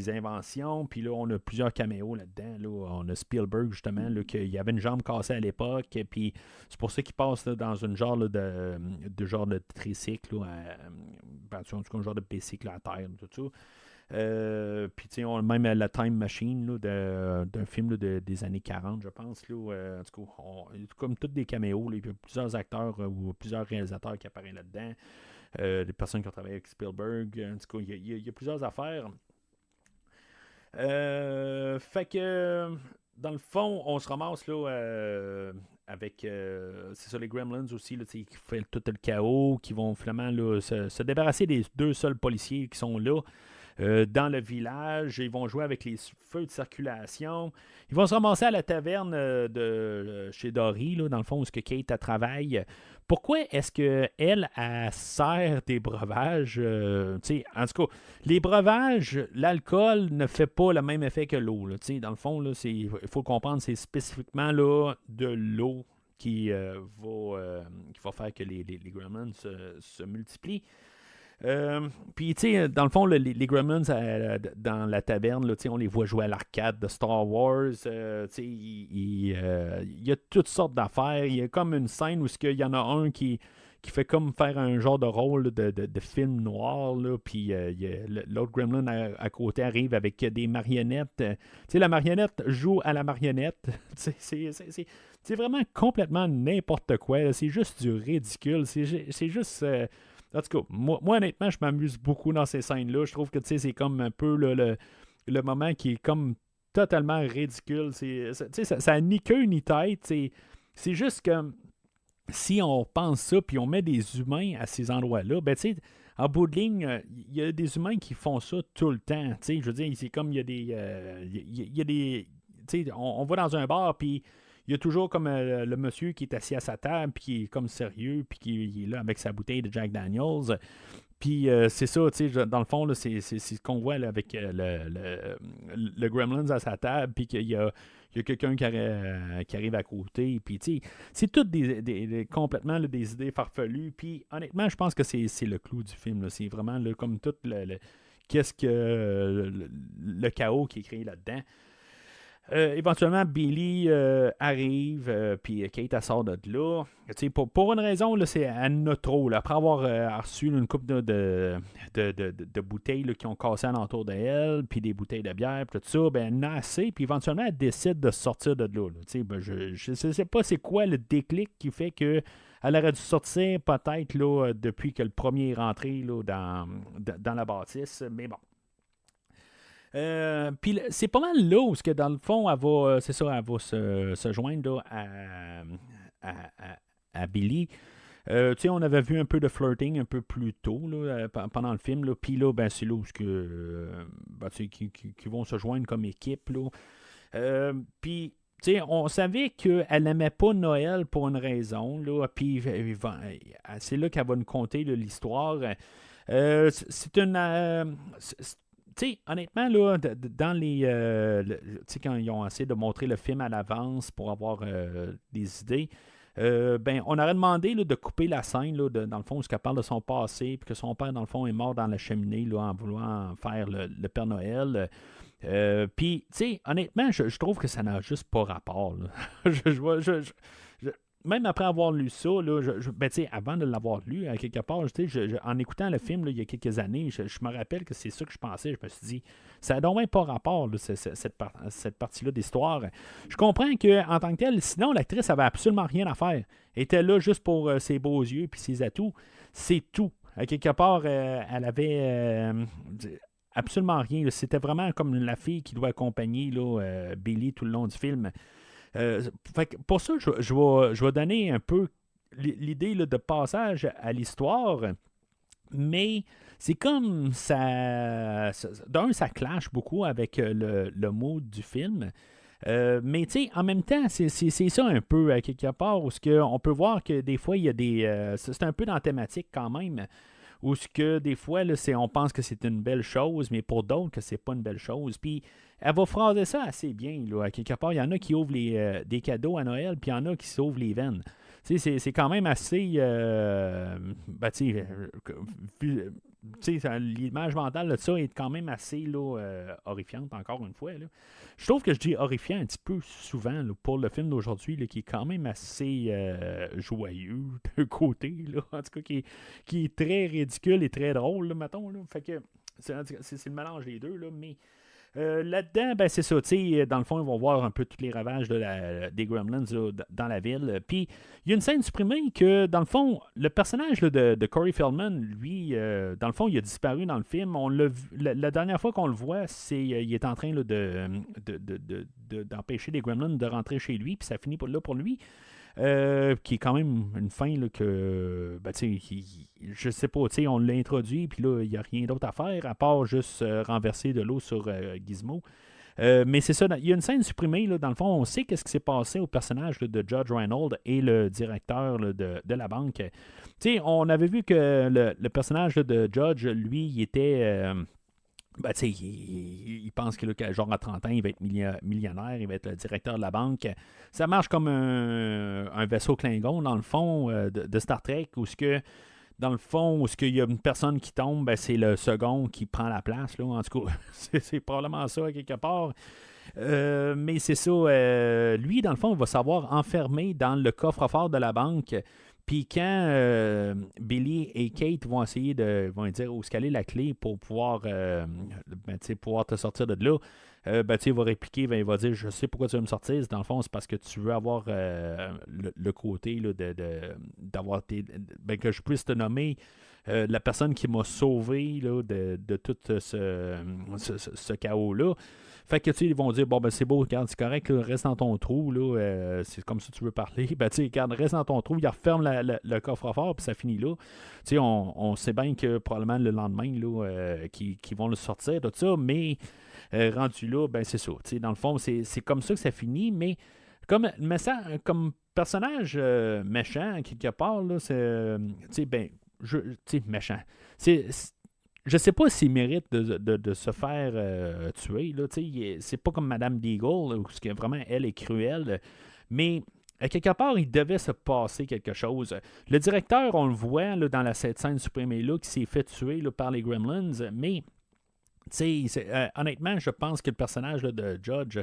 inventions. Puis là, on a plusieurs caméos là-dedans. Là. On a Spielberg, justement, là, qu'il avait une jambe cassée à l'époque. Puis c'est pour ça qu'il passe là, dans une genre là, de genre de tricycle, là, en tout cas, un genre de bicycle à terre, tout ça. Puis, tu sais, on a même la Time Machine là, d'un film là, des années 40, je pense. Là, en tout cas, comme tous des caméos, là, il y a plusieurs acteurs ou plusieurs réalisateurs qui apparaissent là-dedans. Des personnes qui ont travaillé avec Spielberg. En tout cas, il y a plusieurs affaires. Fait que, dans le fond, on se ramasse là, avec c'est ça, les Gremlins aussi, là, qui fait tout le chaos, qui vont finalement là, se débarrasser des 2 seuls policiers qui sont là. Dans le village, ils vont jouer avec les feux de circulation. Ils vont se ramasser à la taverne chez Dory, là, dans le fond, où ce que Kate elle travaille. Pourquoi est-ce qu'elle sert des breuvages? En tout cas, les breuvages, l'alcool ne fait pas le même effet que l'eau. Là, dans le fond, il faut comprendre, c'est spécifiquement là, de l'eau qui va faire que les gremlins se multiplient. Puis, tu sais, dans le fond, les Gremlins dans la taverne, là, on les voit jouer à l'arcade de Star Wars. Il y a toutes sortes d'affaires. Il y a comme une scène où il y en a un qui fait comme faire un genre de rôle de film noir. Puis l'autre Gremlin à côté arrive avec des marionnettes. La marionnette joue à la marionnette. C'est vraiment complètement n'importe quoi. Là. C'est juste du ridicule. C'est juste... En tout cas, moi, honnêtement, je m'amuse beaucoup dans ces scènes-là. Je trouve que c'est comme un peu le moment qui est comme totalement ridicule. Ça n'a ni queue ni tête. C'est juste que si on pense ça puis on met des humains à ces endroits-là, ben en bout de ligne, il y a des humains qui font ça tout le temps. Je veux dire, c'est comme il y a des... on va dans un bar puis il y a toujours comme le monsieur qui est assis à sa table, puis qui est comme sérieux, puis qui est là avec sa bouteille de Jack Daniels. Puis c'est ça, dans le fond, là, c'est ce qu'on voit là, avec le Gremlins à sa table, puis qu'il y a quelqu'un qui arrive à côté. Puis c'est toutes complètement là, des idées farfelues. Puis honnêtement, je pense que c'est le clou du film. Là. C'est vraiment là, comme tout qu'est-ce que le chaos qui est créé là-dedans. Éventuellement, Billy arrive, puis Kate elle sort de là. Pour une raison, là, c'est elle en a trop. Là. Après avoir reçu une coupe de bouteilles là, qui ont cassé alentour d'elle, puis des bouteilles de bière, puis tout ça, ben, elle en a assez, puis éventuellement, elle décide de sortir de là. Ben, je ne sais pas c'est quoi le déclic qui fait que elle aurait dû sortir peut-être là, depuis que le premier est rentré là, dans la bâtisse, mais bon. Puis c'est pas mal là où, dans le fond, elle va se joindre là, à Billy. On avait vu un peu de flirting un peu plus tôt là, pendant le film. Puis là, ben, c'est là où qui vont se joindre comme équipe. Puis, on savait qu'elle n'aimait pas Noël pour une raison. Puis c'est là qu'elle va nous conter là, l'histoire. C'est une... honnêtement, là, dans les. Quand ils ont essayé de montrer le film à l'avance pour avoir des idées, ben, on aurait demandé là, de couper la scène, là, dans le fond, où elle parle de son passé, puis que son père, dans le fond, est mort dans la cheminée là, en voulant faire le Père Noël. Puis, honnêtement, je trouve que ça n'a juste pas rapport. Là. Même après avoir lu ça, là, avant de l'avoir lu, à quelque part, en écoutant le film là, il y a quelques années, je me rappelle que c'est ça que je pensais. Je me suis dit, ça n'a donc même pas rapport, là, cette partie-là d'histoire. Je comprends qu'en tant que telle, sinon, l'actrice avait absolument rien à faire. Elle était là juste pour ses beaux yeux et ses atouts. C'est tout. À quelque part, elle avait... absolument rien. Là. C'était vraiment comme la fille qui doit accompagner là, Billy tout le long du film. Fait que pour ça, je vais donner un peu l'idée là, de passage à l'histoire, mais c'est comme ça. Ça clash beaucoup avec le mood du film. Mais tu sais, en même temps, c'est ça un peu, à quelque part, où on peut voir que des fois, il y a des. C'est un peu dans la thématique quand même. Où ce que des fois, là, on pense que c'est une belle chose, mais pour d'autres, que c'est pas une belle chose. Puis elle va phraser ça assez bien. Là. À quelque part, il y en a qui ouvrent des cadeaux à Noël, puis il y en a qui s'ouvrent les veines. C'est quand même assez... l'image mentale de ça est quand même assez là, horrifiante, encore une fois. Là. Je trouve que je dis horrifiant un petit peu souvent là, pour le film d'aujourd'hui, là, qui est quand même assez joyeux d'un côté, là, en tout cas qui est très ridicule et très drôle, là, mettons. Là. Fait que c'est le mélange des deux, là, mais là-dedans, ben, c'est ça, dans le fond, ils vont voir un peu tous les ravages des Gremlins là, dans la ville. Puis, il y a une scène supprimée que, dans le fond, le personnage là, de Corey Feldman, lui, dans le fond, il a disparu dans le film. On l'a vu, la dernière fois qu'on le voit, il est en train là, d'empêcher les Gremlins de rentrer chez lui, puis ça finit là pour lui. qui est quand même une fin là, que, je sais pas, on l'a introduit, puis là, il n'y a rien d'autre à faire, à part juste renverser de l'eau sur Gizmo. Mais c'est ça, il y a une scène supprimée, là, dans le fond, on sait qu'est-ce qui s'est passé au personnage là, de Judge Reinhold et le directeur là, de la banque. On avait vu que le personnage là, de Judge, lui, il était... il pense que là, genre à 30 ans, il va être millionnaire, il va être le directeur de la banque. Ça marche comme un vaisseau Klingon, dans le fond, de Star Trek, où ce que, dans le fond, où ce qu'il y a une personne qui tombe, c'est le second qui prend la place. Là. En tout cas, c'est probablement ça, quelque part. Mais c'est ça. Lui, dans le fond, il va savoir enfermer dans le coffre-fort de la banque. Puis quand Billy et Kate vont essayer vont dire où est la clé pour pouvoir, pouvoir te sortir de là, il va répliquer, il va dire je sais pourquoi tu veux me sortir. Dans le fond, c'est parce que tu veux avoir le côté là, d'avoir que je puisse te nommer la personne qui m'a sauvé là, de tout ce chaos-là. Fait que, ils vont dire, bon, ben, c'est beau, regarde, c'est correct, là, reste dans ton trou, là, c'est comme ça que tu veux parler. Ben, regarde, reste dans ton trou, il referme le coffre-fort, puis ça finit là. On sait bien que probablement le lendemain, là, qu'ils vont le sortir, tout ça, mais rendu là, ben, c'est ça. Dans le fond, c'est comme ça que ça finit, mais comme personnage méchant, quelque part, là, c'est, méchant. Je sais pas s'il mérite de se faire tuer. Là, c'est pas comme Madame Deagle, où vraiment elle est cruelle. Mais à quelque part, il devait se passer quelque chose. Le directeur, on le voit là, dans cette scène supprimée-là, qui s'est fait tuer là, par les Gremlins. Mais honnêtement, je pense que le personnage là, de Judge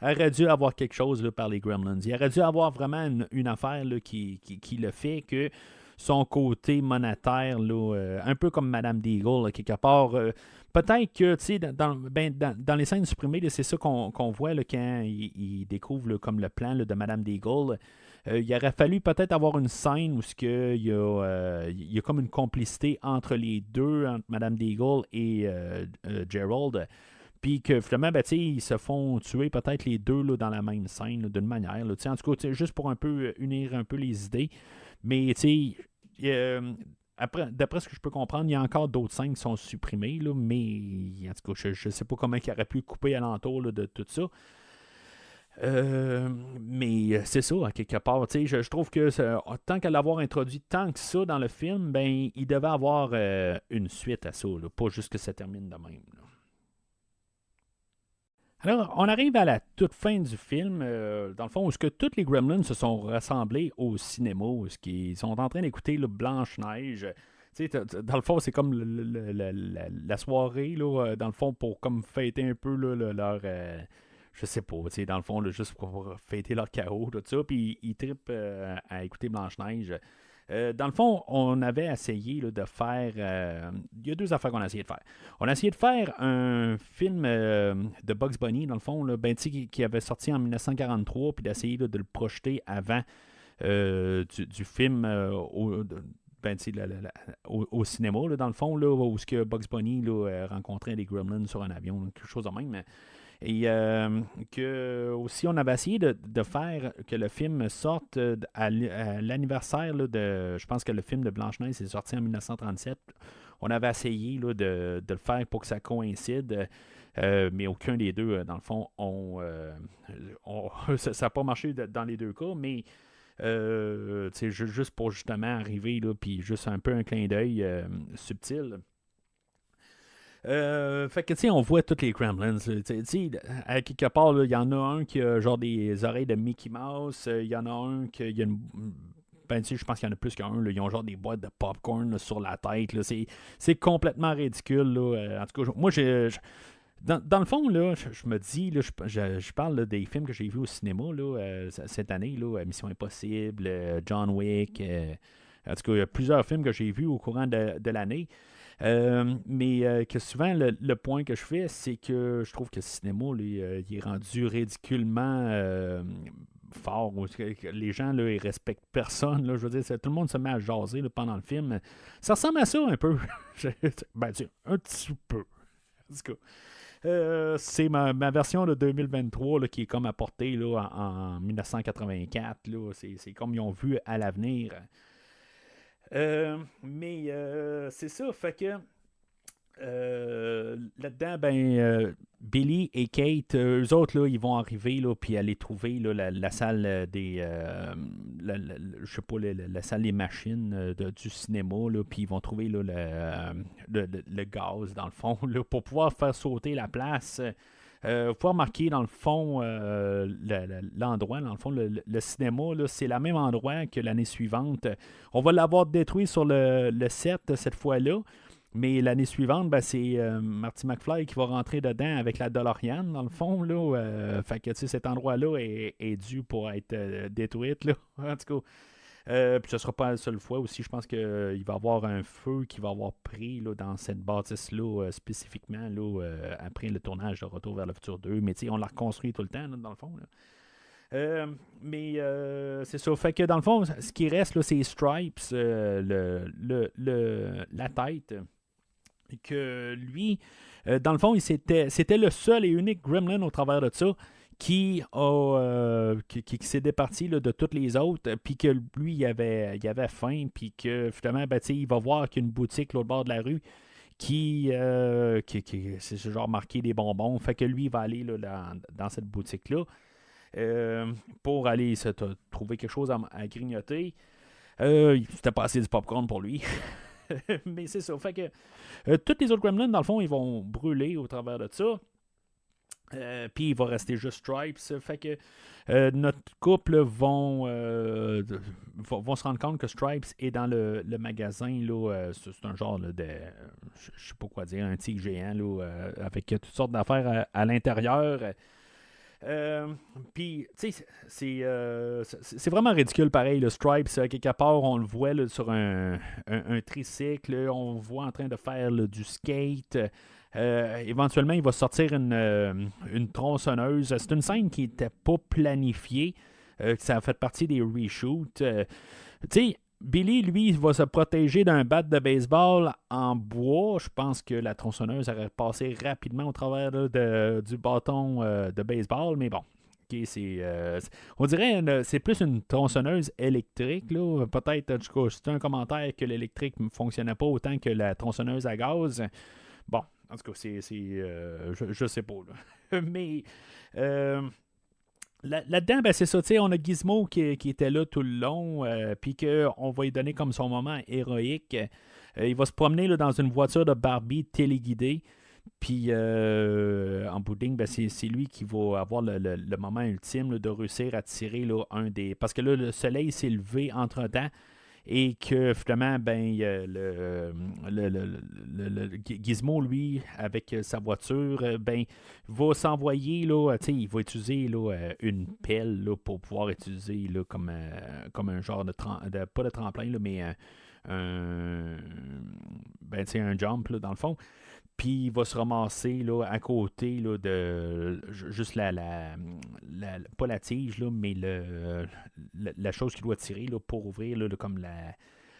aurait dû avoir quelque chose là, par les Gremlins. Il aurait dû avoir vraiment une affaire là, qui le fait que son côté monétaire, là, un peu comme Madame Deagle, là, quelque part. Peut-être que, dans les scènes supprimées, là, c'est ça qu'on voit là, quand il découvre là, comme le plan là, de Madame Deagle. Il aurait fallu peut-être avoir une scène où il y a comme une complicité entre les deux, entre Madame Deagle et Gerald. Puis que finalement, ils se font tuer peut-être les deux là, dans la même scène, là, d'une manière. Là, en tout cas, juste pour un peu unir un peu les idées. Mais, d'après ce que je peux comprendre, il y a encore d'autres scènes qui sont supprimées, là, mais en tout cas, je ne sais pas comment il aurait pu couper alentour là, de tout ça. Mais c'est ça, à quelque part. Je trouve que tant qu'à l'avoir introduit tant que ça dans le film, ben il devait avoir une suite à ça, là, pas juste que ça termine de même. Là. Alors, on arrive à la toute fin du film, dans le fond, où tous les Gremlins se sont rassemblés au cinéma, où ils sont en train d'écouter le Blanche-Neige. Dans le fond, c'est comme la soirée, là, dans le fond, pour comme fêter un peu là, leur... je sais pas, dans le fond, là, juste pour fêter leur chaos, tout ça, puis ils trippent à écouter Blanche-Neige. Dans le fond, on avait essayé là, de faire... il y a deux affaires qu'on a essayé de faire. On a essayé de faire un film de Bugs Bunny, dans le fond, là, qui avait sorti en 1943, puis d'essayer là, de le projeter avant du film au cinéma, là, dans le fond, là, où ce que Bugs Bunny là, rencontrait des Gremlins sur un avion, quelque chose de même. Et que aussi, on avait essayé de faire que le film sorte à l'anniversaire là, de... Je pense que le film de Blanche-Neige est sorti en 1937. On avait essayé là, de le faire pour que ça coïncide, mais aucun des deux, dans le fond, ça n'a pas marché dans les deux cas, mais juste pour justement arriver, là, puis juste un peu un clin d'œil subtil. Fait que, on voit tous les Gremlins. À quelque part, il y en a un qui a genre des oreilles de Mickey Mouse. Il y en a un qui a une... je pense qu'il y en a plus qu'un. Là, ils ont genre des boîtes de popcorn là, sur la tête. Là. C'est complètement ridicule. Là. En tout cas, moi, dans le fond, là, je me dis, là, je parle là, des films que j'ai vus au cinéma là, cette année. Là, Mission Impossible, John Wick. En tout cas, il y a plusieurs films que j'ai vus au courant de l'année. Mais que souvent, le point que je fais, c'est que je trouve que le cinéma, là, il est rendu ridiculement fort. Les gens, là, ils respectent personne. Là, je veux dire, tout le monde se met à jaser là, pendant le film. Ça ressemble à ça un peu. Un petit peu. En tout cas. C'est ma version de 2023 là, qui est comme apportée là, en 1984. Là. C'est comme ils ont vu à l'avenir. Mais c'est ça, fait que là-dedans, Billy et Kate, eux autres, là, ils vont arriver là, puis aller trouver là, la salle des. Je sais pas, la salle des machines du cinéma, là, puis ils vont trouver là, le gaz, dans le fond, là, pour pouvoir faire sauter la place. Vous pouvez remarquer, dans le fond, l'endroit, dans le fond, le cinéma, là, c'est le même endroit que l'année suivante. On va l'avoir détruit sur le set cette fois-là. Mais l'année suivante, c'est Marty McFly qui va rentrer dedans avec la DeLorean, dans le fond. Là, fait que cet endroit-là est dû pour être détruit. Là, en tout cas. Puis ce ne sera pas la seule fois aussi. Je pense qu'il va y avoir un feu qui va avoir pris là, dans cette bâtisse-là spécifiquement là, après le tournage de Retour vers le futur 2. Mais on la reconstruit tout le temps, là, dans le fond. Là. Mais c'est ça. Fait que dans le fond, ce qui reste, là, c'est Stripes, la tête. Que lui, dans le fond, c'était le seul et unique Gremlin au travers de ça qui s'est départi là, de toutes les autres, puis que lui, il avait faim, puis que finalement, il va voir qu'il y a une boutique l'autre bord de la rue qui c'est ce genre marqué des bonbons. Fait que lui, il va aller là, dans cette boutique-là pour aller trouver quelque chose à grignoter. C'était pas assez du popcorn pour lui. Mais c'est ça. Fait que tous les autres Gremlins, dans le fond, ils vont brûler au travers de ça. Puis il va rester juste Stripes. Fait que notre couple vont se rendre compte que Stripes est dans le magasin. Là, c'est un genre là, de. Je sais pas quoi dire, un tigre géant là, avec toutes sortes d'affaires à l'intérieur. Puis, tu sais, c'est vraiment ridicule pareil. Le Stripes, quelque part, on le voit là, sur un tricycle. Là, on le voit en train de faire là, du skate. Éventuellement, il va sortir une tronçonneuse. C'est une scène qui n'était pas planifiée. Ça a fait partie des reshoots. Tu sais, Billy, lui, va se protéger d'un bat de baseball en bois. Je pense que la tronçonneuse aurait passé rapidement au travers là, du bâton de baseball, mais bon. Okay, on dirait que c'est plus une tronçonneuse électrique. Là. Peut-être, en tout cas, c'était un commentaire que l'électrique ne fonctionnait pas autant que la tronçonneuse à gaz. Bon, en tout cas, je sais pas. Là. Mais là-dedans, c'est ça, on a Gizmo qui était là tout le long, puis qu'on va lui donner comme son moment héroïque. Il va se promener là, dans une voiture de Barbie téléguidée, puis en bout de ligne, c'est lui qui va avoir le moment ultime là, de réussir à tirer là, un des... Parce que là, le soleil s'est levé entre-temps, et que finalement, le Gizmo, lui, avec sa voiture, va s'envoyer, là, il va utiliser là, une pelle là, pour pouvoir utiliser là, comme un genre pas de tremplin, là, mais un jump, là, dans le fond. Puis il va se ramasser là, à côté là, de juste pas la tige, là, mais la chose qu'il doit tirer là, pour ouvrir là, comme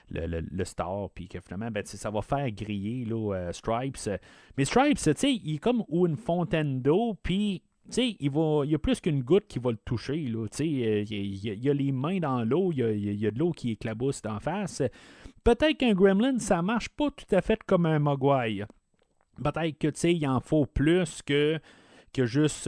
le star. Puis que finalement, ça va faire griller là, Stripes. Mais Stripes, il est comme une fontaine d'eau. Puis il y a plus qu'une goutte qui va le toucher. Là, il y a les mains dans l'eau, il y a de l'eau qui éclabousse d'en face. Peut-être qu'un Gremlin, ça marche pas tout à fait comme un Mogwai. Peut-être que il en faut plus que juste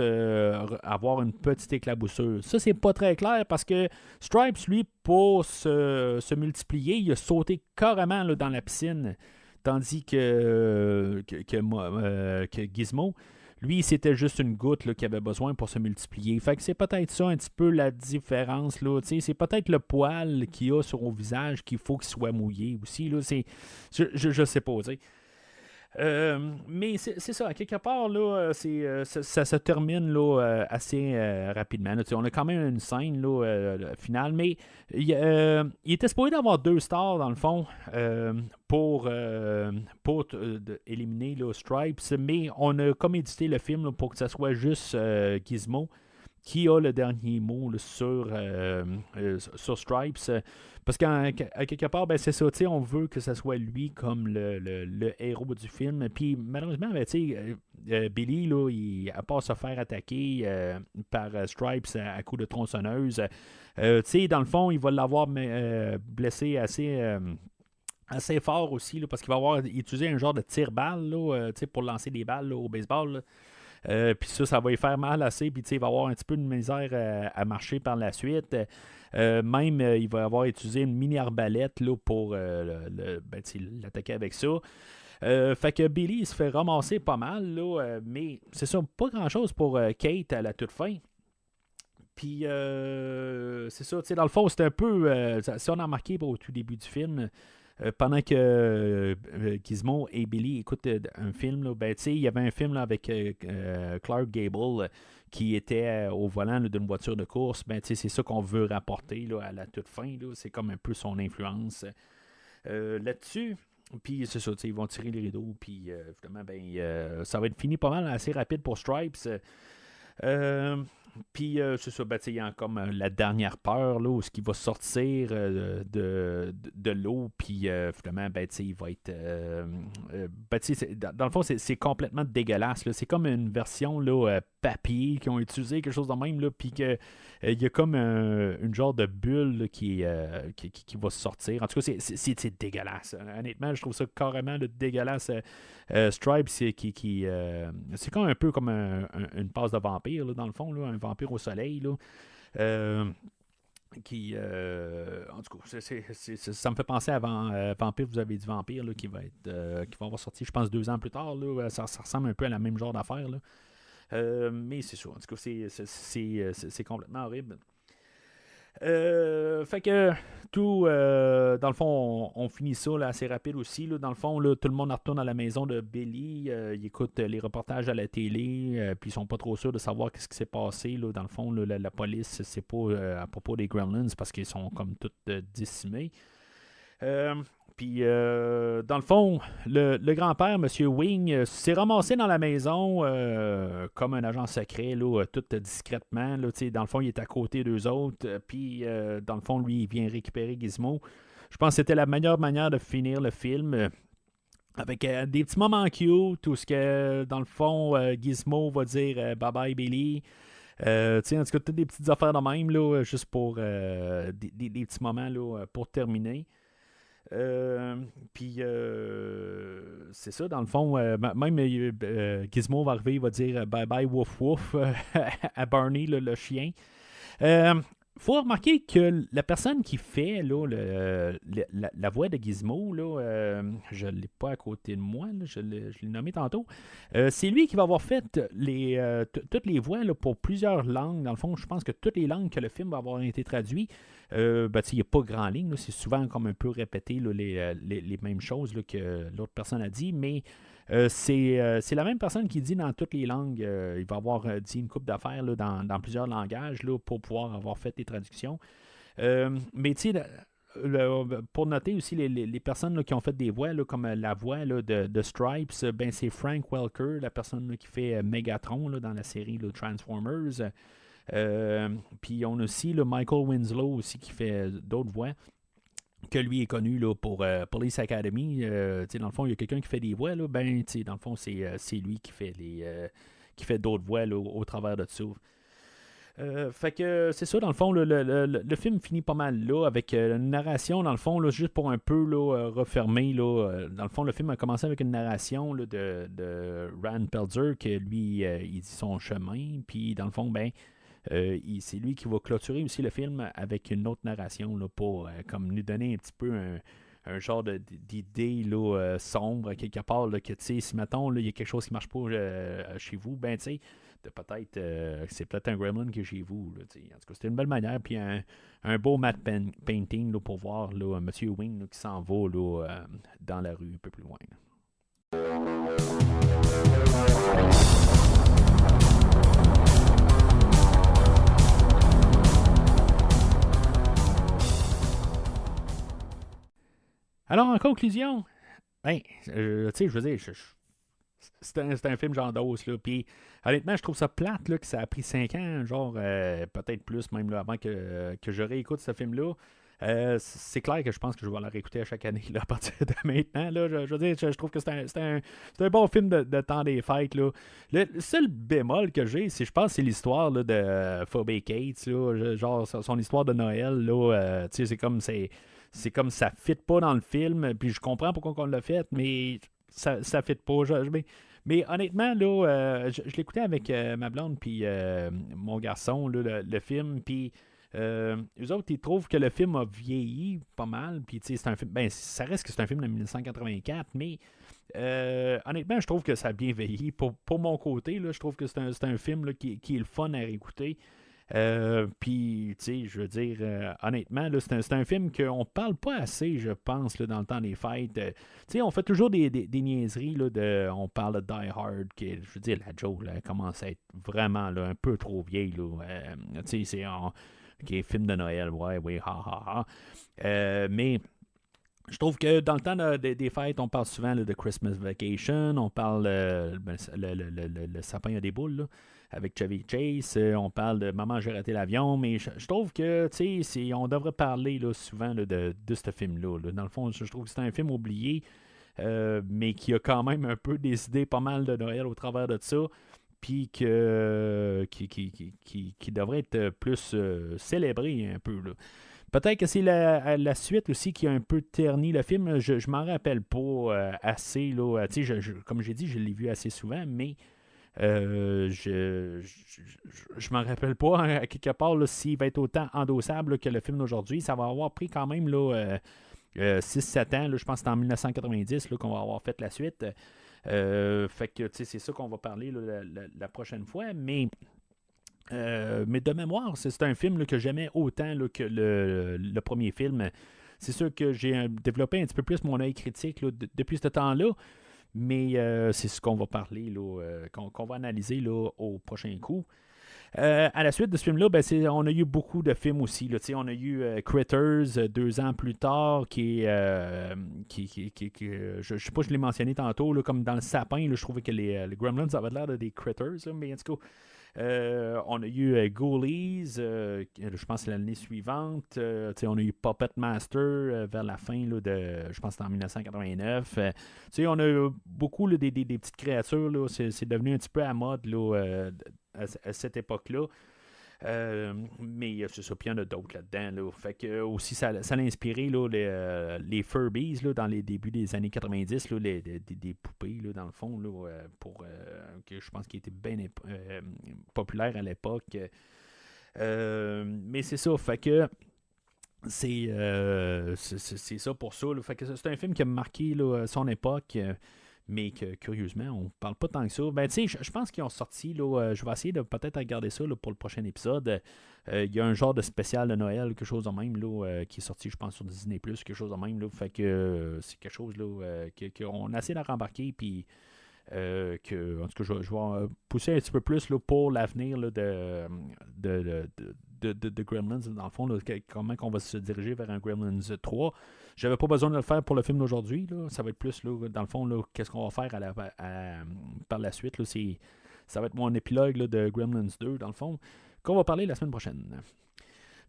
avoir une petite éclaboussure. Ça, c'est pas très clair parce que Stripes, lui, pour se multiplier, il a sauté carrément là, dans la piscine. Tandis que Gizmo, lui, c'était juste une goutte là, qu'il avait besoin pour se multiplier. Fait que c'est peut-être ça un petit peu la différence. Là, c'est peut-être le poil qu'il y a sur son visage qu'il faut qu'il soit mouillé aussi. Là, je sais pas, tu sais. Mais c'est ça, à quelque part, là, ça se termine là, assez rapidement. Là, on a quand même une scène là, finale, mais il était supposé d'avoir 2 stars dans le fond pour éliminer là, Stripes, mais on a comme édité le film là, pour que ça soit juste Gizmo qui a le dernier mot là, sur Stripes. Parce qu'à quelque part, c'est ça, on veut que ce soit lui comme le héros du film. Puis malheureusement, Billy, là, à part se faire attaquer par Stripes à coups de tronçonneuse, tu sais, dans le fond, il va l'avoir blessé assez fort aussi, là, parce qu'il va avoir utilisé un genre de tire-balle là, tu sais, pour lancer des balles là, au baseball. Là. Puis ça va lui faire mal assez, puis il va avoir un petit peu de misère à marcher par la suite. Même, il va avoir utilisé une mini-arbalète là, pour l'attaquer avec ça. Fait que Billy il se fait ramasser pas mal, là, mais c'est ça, pas grand-chose pour Kate à la toute fin. Puis, c'est ça, tu sais, dans le fond, c'est un peu, si on a remarqué au tout début du film, pendant que Gizmo et Billy écoutent un film, là, ben, il y avait un film là, avec Clark Gable qui était au volant là, d'une voiture de course. Ben, c'est ça qu'on veut rapporter là, à la toute fin. Là. C'est comme un peu son influence là-dessus. Puis c'est ça, ils vont tirer les rideaux. Puis évidemment, ça va être fini pas mal assez rapide pour Stripes. Puis c'est ça, il y a comme la dernière peur là, où ce qui va sortir de l'eau, puis finalement, il va être. Dans le fond, c'est complètement dégueulasse. Là. C'est comme une version là, papier qu'ils ont utilisé, quelque chose de même, là, puis qu'il y a comme une genre de bulle là, qui va sortir. En tout cas, c'est dégueulasse. Honnêtement, je trouve ça carrément là, dégueulasse. Stripes, c'est comme un peu comme une passe de vampire, là, dans le fond, là, un vampire au soleil. Là, en tout cas, ça me fait penser à Vampire, vous avez dit Vampire, là, qui va avoir sorti, je pense, 2 ans plus tard. Là, ça ressemble un peu à la même genre d'affaire. Là. Mais c'est ça. En tout cas, c'est complètement horrible. Fait que tout, dans le fond, on finit ça là, assez rapide aussi. Là. Dans le fond, là, tout le monde retourne à la maison de Billy. Il écoute les reportages à la télé. Puis ils sont pas trop sûrs de savoir qu'est-ce qui s'est passé. Là. Dans le fond, là, la police, c'est pas à propos des Gremlins parce qu'ils sont comme tous décimés. Puis, dans le fond, le grand-père, M. Wing, s'est ramassé dans la maison comme un agent secret, là, tout discrètement. Là, dans le fond, il est à côté d'eux autres. Puis, dans le fond, lui, il vient récupérer Gizmo. Je pense que c'était la meilleure manière de finir le film. Avec des petits moments cute, où ce que, dans le fond, Gizmo va dire bye-bye, Billy. En tout cas, toutes des petites affaires de même, là, juste pour des petits moments là, pour terminer. Puis c'est ça, dans le fond, même Gizmo va arriver, il va dire bye bye wouf wouf à Barney, le chien. Faut remarquer que la personne qui fait là, la voix de Gizmo, là, je ne l'ai pas à côté de moi, là, je l'ai nommé tantôt. C'est lui qui va avoir fait toutes les voix là, pour plusieurs langues. Dans le fond, je pense que toutes les langues que le film va avoir été traduit, il n'y a pas grand ligne. Là, c'est souvent comme un peu répété là, les mêmes choses là, que l'autre personne a dit, mais c'est la même personne qui dit dans toutes les langues. Il va avoir dit une couple d'affaires là, dans plusieurs langages là, pour pouvoir avoir fait les traductions. Mais tu sais, pour noter aussi les personnes là, qui ont fait des voix, là, comme la voix là, de Stripes, c'est Frank Welker, la personne là, qui fait Megatron là, dans la série là, Transformers. Puis on a aussi là, Michael Winslow aussi qui fait d'autres voix. Que lui est connu là, pour Police Academy. Dans le fond, il y a quelqu'un qui fait des voix. Là, dans le fond, c'est lui qui fait d'autres voix là, au travers de ça. Fait que c'est ça, dans le fond, le film finit pas mal là, avec une narration, dans le fond, là, juste pour un peu là, refermer. Là, dans le fond, le film a commencé avec une narration là, de Rand Pelzer, que lui, il dit son chemin. Puis, dans le fond, c'est lui qui va clôturer aussi le film avec une autre narration là, pour comme nous donner un petit peu un genre d'idée là, sombre quelque part là, que si mettons il y a quelque chose qui marche pas chez vous, peut-être c'est peut-être un gremlin qui est chez vous là, en tout cas c'était une belle manière, puis un beau matte painting là, pour voir là, M. Wing là, qui s'en va là, dans la rue un peu plus loin là. Alors, en conclusion, je veux dire, c'est un film genre d'os, là. Puis, honnêtement, je trouve ça plate, là, que ça a pris 5 ans, genre, peut-être plus, même, là, avant que je réécoute ce film-là. C'est clair que je pense que je vais la réécouter à chaque année là, à partir de maintenant. Là, je veux dire, je trouve que c'est un bon film de temps des fêtes. Là. Le seul bémol que j'ai, je pense, c'est l'histoire là, de Phoebe Cates. Là, genre son histoire de Noël. Là, tu sais, c'est comme ça fit pas dans le film. Puis je comprends pourquoi on l'a fait, mais ça fit pas. Mais honnêtement, là, je l'écoutais avec ma blonde puis mon garçon, là, le film, puis eux autres, ils trouvent que le film a vieilli pas mal, puis tu sais, c'est un film, ben, ça reste que c'est un film de 1984, mais honnêtement, je trouve que ça a bien vieilli. Pour mon côté, là, je trouve que c'est un film là, qui est le fun à réécouter. Puis, tu sais, je veux dire, honnêtement, là, c'est un film qu'on parle pas assez, je pense, là, dans le temps des fêtes. Tu sais, on fait toujours des niaiseries, là, on parle de Die Hard, qui, je veux dire, la joke, là, elle commence à être vraiment là, un peu trop vieille, là. Tu sais, c'est un film de Noël, ouais, oui, ha, ha, ha. Mais je trouve que dans le temps des fêtes, on parle souvent là, de Christmas Vacation, on parle le sapin a des boules là, avec Chevy Chase, on parle de Maman j'ai raté l'avion, mais je trouve que on devrait parler là, souvent là, de ce film-là. Là. Dans le fond, je trouve que c'est un film oublié, mais qui a quand même un peu décidé pas mal de Noël au travers de ça, puis qui devrait être plus célébré un peu. Là. Peut-être que c'est la suite aussi qui a un peu terni le film. Je m'en rappelle pas assez. Là. Comme j'ai dit, je l'ai vu assez souvent, mais je m'en rappelle pas à quelque part là, s'il va être autant endossable là, que le film d'aujourd'hui. Ça va avoir pris quand même là, 6-7 ans. Là, je pense que c'est en 1990 là, qu'on va avoir fait la suite. Fait que c'est ça qu'on va parler là, la prochaine fois. Mais de mémoire, c'est un film là, que j'aimais autant là, que le premier film. C'est sûr que j'ai développé un petit peu plus mon œil critique là, depuis ce temps-là, mais c'est ce qu'on va parler, là, qu'on va analyser là, au prochain coup. À la suite de ce film-là, ben, on a eu beaucoup de films aussi. Là, on a eu Critters 2 ans plus tard, je ne sais pas si je l'ai mentionné tantôt, là, comme dans le sapin, là, je trouvais que les Gremlins avaient l'air de des Critters, là, mais en tout cas, on a eu Ghoulies, je pense que c'est l'année suivante. On a eu Puppet Master vers la fin, là, je pense que c'était en 1989. On a eu beaucoup là, des petites créatures. Là, c'est devenu un petit peu à mode là, à cette époque-là. Mais c'est ça, puis il y en a d'autres là-dedans. Là. Fait que aussi, ça l'a inspiré là, les Furbies là, dans les débuts des années 90, là, des poupées, là, dans le fond, là, que je pense qu'ils étaient bien populaires à l'époque. Mais c'est ça, fait que c'est ça pour ça. Là. Fait que c'est un film qui a marqué là, son époque. Mais que, curieusement, on parle pas tant que ça. Ben, tu sais, je pense qu'ils ont sorti, là, je vais essayer de peut-être regarder ça là, pour le prochain épisode. Il y a un genre de spécial de Noël, quelque chose de même, là, qui est sorti, je pense, sur Disney+, quelque chose de même, là. Fait que c'est quelque chose, là, qu'on a essayé de rembarquer, puis en tout cas, je vais pousser un petit peu plus, là, pour l'avenir, là, de Gremlins, dans le fond, là, comment on va se diriger vers un Gremlins 3. J'avais pas besoin de le faire pour le film d'aujourd'hui. Là. Ça va être plus, là, dans le fond, là, qu'est-ce qu'on va faire par la suite. Là, ça va être mon épilogue là, de Gremlins 2, dans le fond, qu'on va parler la semaine prochaine.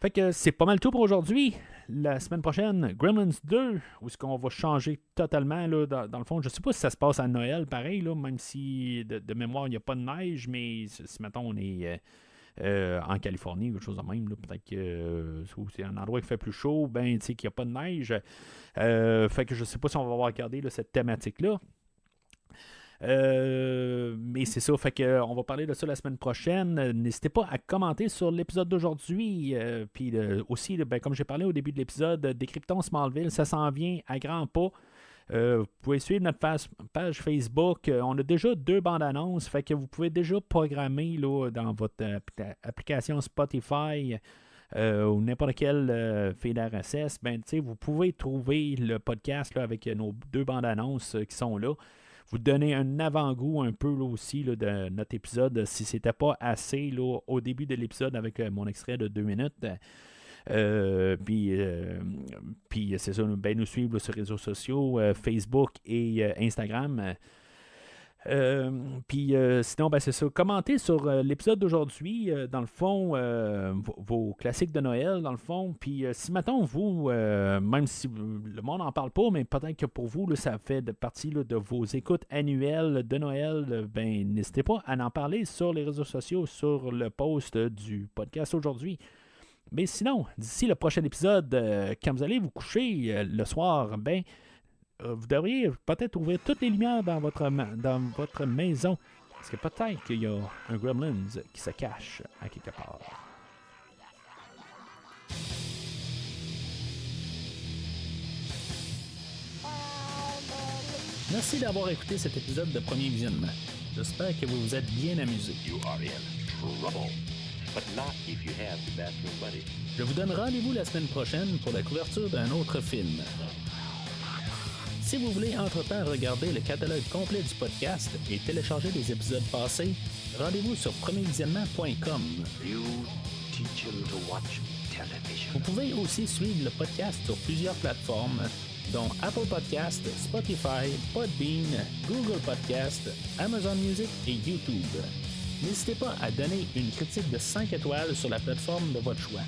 Fait que c'est pas mal tout pour aujourd'hui. La semaine prochaine, Gremlins 2, où est-ce qu'on va changer totalement, là, dans le fond. Je sais pas si ça se passe à Noël, pareil, là, même si de mémoire, il n'y a pas de neige, mais si mettons, on est... en Californie ou quelque chose de même. Là. Peut-être que c'est un endroit qui fait plus chaud, ben tu sais qu'il n'y a pas de neige. Fait que je sais pas si on va avoir regardé là, cette thématique-là. Mais c'est ça, fait que on va parler de ça la semaine prochaine. N'hésitez pas à commenter sur l'épisode d'aujourd'hui. Puis aussi, ben, comme j'ai parlé au début de l'épisode, Décryptons Smallville, ça s'en vient à grands pas. Vous pouvez suivre notre page Facebook. On a déjà 2 bandes annonces, fait que vous pouvez déjà programmer là, dans votre application Spotify ou n'importe quel feed RSS. Ben, vous pouvez trouver le podcast là, avec nos 2 bandes annonces qui sont là. Vous donnez un avant-goût un peu là, aussi là, de notre épisode si c'était pas assez là, au début de l'épisode avec mon extrait de 2 minutes. Puis c'est ça, ben, nous suivre là, sur les réseaux sociaux, Facebook et Instagram. Puis sinon, ben, c'est ça. Commentez sur l'épisode d'aujourd'hui, dans le fond, vos classiques de Noël, dans le fond. Puis si, mettons, vous, même si le monde n'en parle pas, mais peut-être que pour vous, là, ça fait partie là, de vos écoutes annuelles de Noël, ben n'hésitez pas à en parler sur les réseaux sociaux, sur le post du podcast aujourd'hui. Mais sinon, d'ici le prochain épisode, quand vous allez vous coucher le soir, ben vous devriez peut-être ouvrir toutes les lumières dans votre maison. Parce que peut-être qu'il y a un Gremlins qui se cache à quelque part. Merci d'avoir écouté cet épisode de Premier Visionnement. J'espère que vous vous êtes bien amusés. Je vous donne rendez-vous la semaine prochaine pour la couverture d'un autre film. Si vous voulez entre-temps regarder le catalogue complet du podcast et télécharger les épisodes passés, rendez-vous sur premiervisionnement.com. Vous pouvez aussi suivre le podcast sur plusieurs plateformes, dont Apple Podcast, Spotify, Podbean, Google Podcast, Amazon Music et YouTube. N'hésitez pas à donner une critique de 5 étoiles sur la plateforme de votre choix.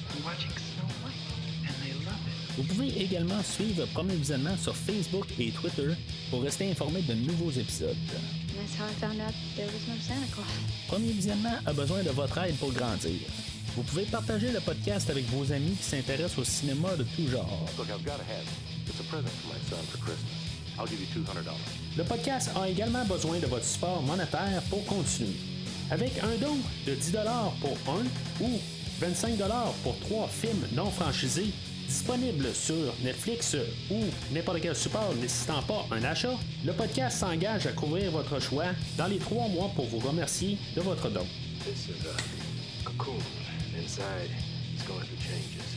Vous pouvez également suivre Premier Visionnement sur Facebook et Twitter pour rester informé de nouveaux épisodes. Premier Visionnement a besoin de votre aide pour grandir. Vous pouvez partager le podcast avec vos amis qui s'intéressent au cinéma de tout genre. Le podcast a également besoin de votre support monétaire pour continuer. Avec un don de 10$ pour un ou 25$ pour 3 films non franchisés, disponible sur Netflix ou n'importe quel support nécessitant pas un achat, le podcast s'engage à couvrir votre choix dans les 3 mois pour vous remercier de votre don.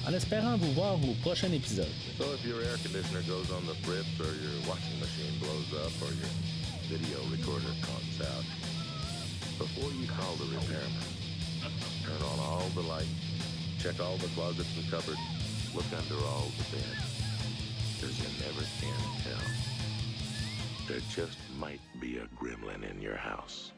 En espérant vous voir au prochain épisode. So if your air conditioner goes on the fritz or your washing machine blows up or your video recorder conks out, before you call the repairman, turn on all the lights, check all the closets and cupboards, look under all the beds, because you never can tell. There just might be a gremlin in your house.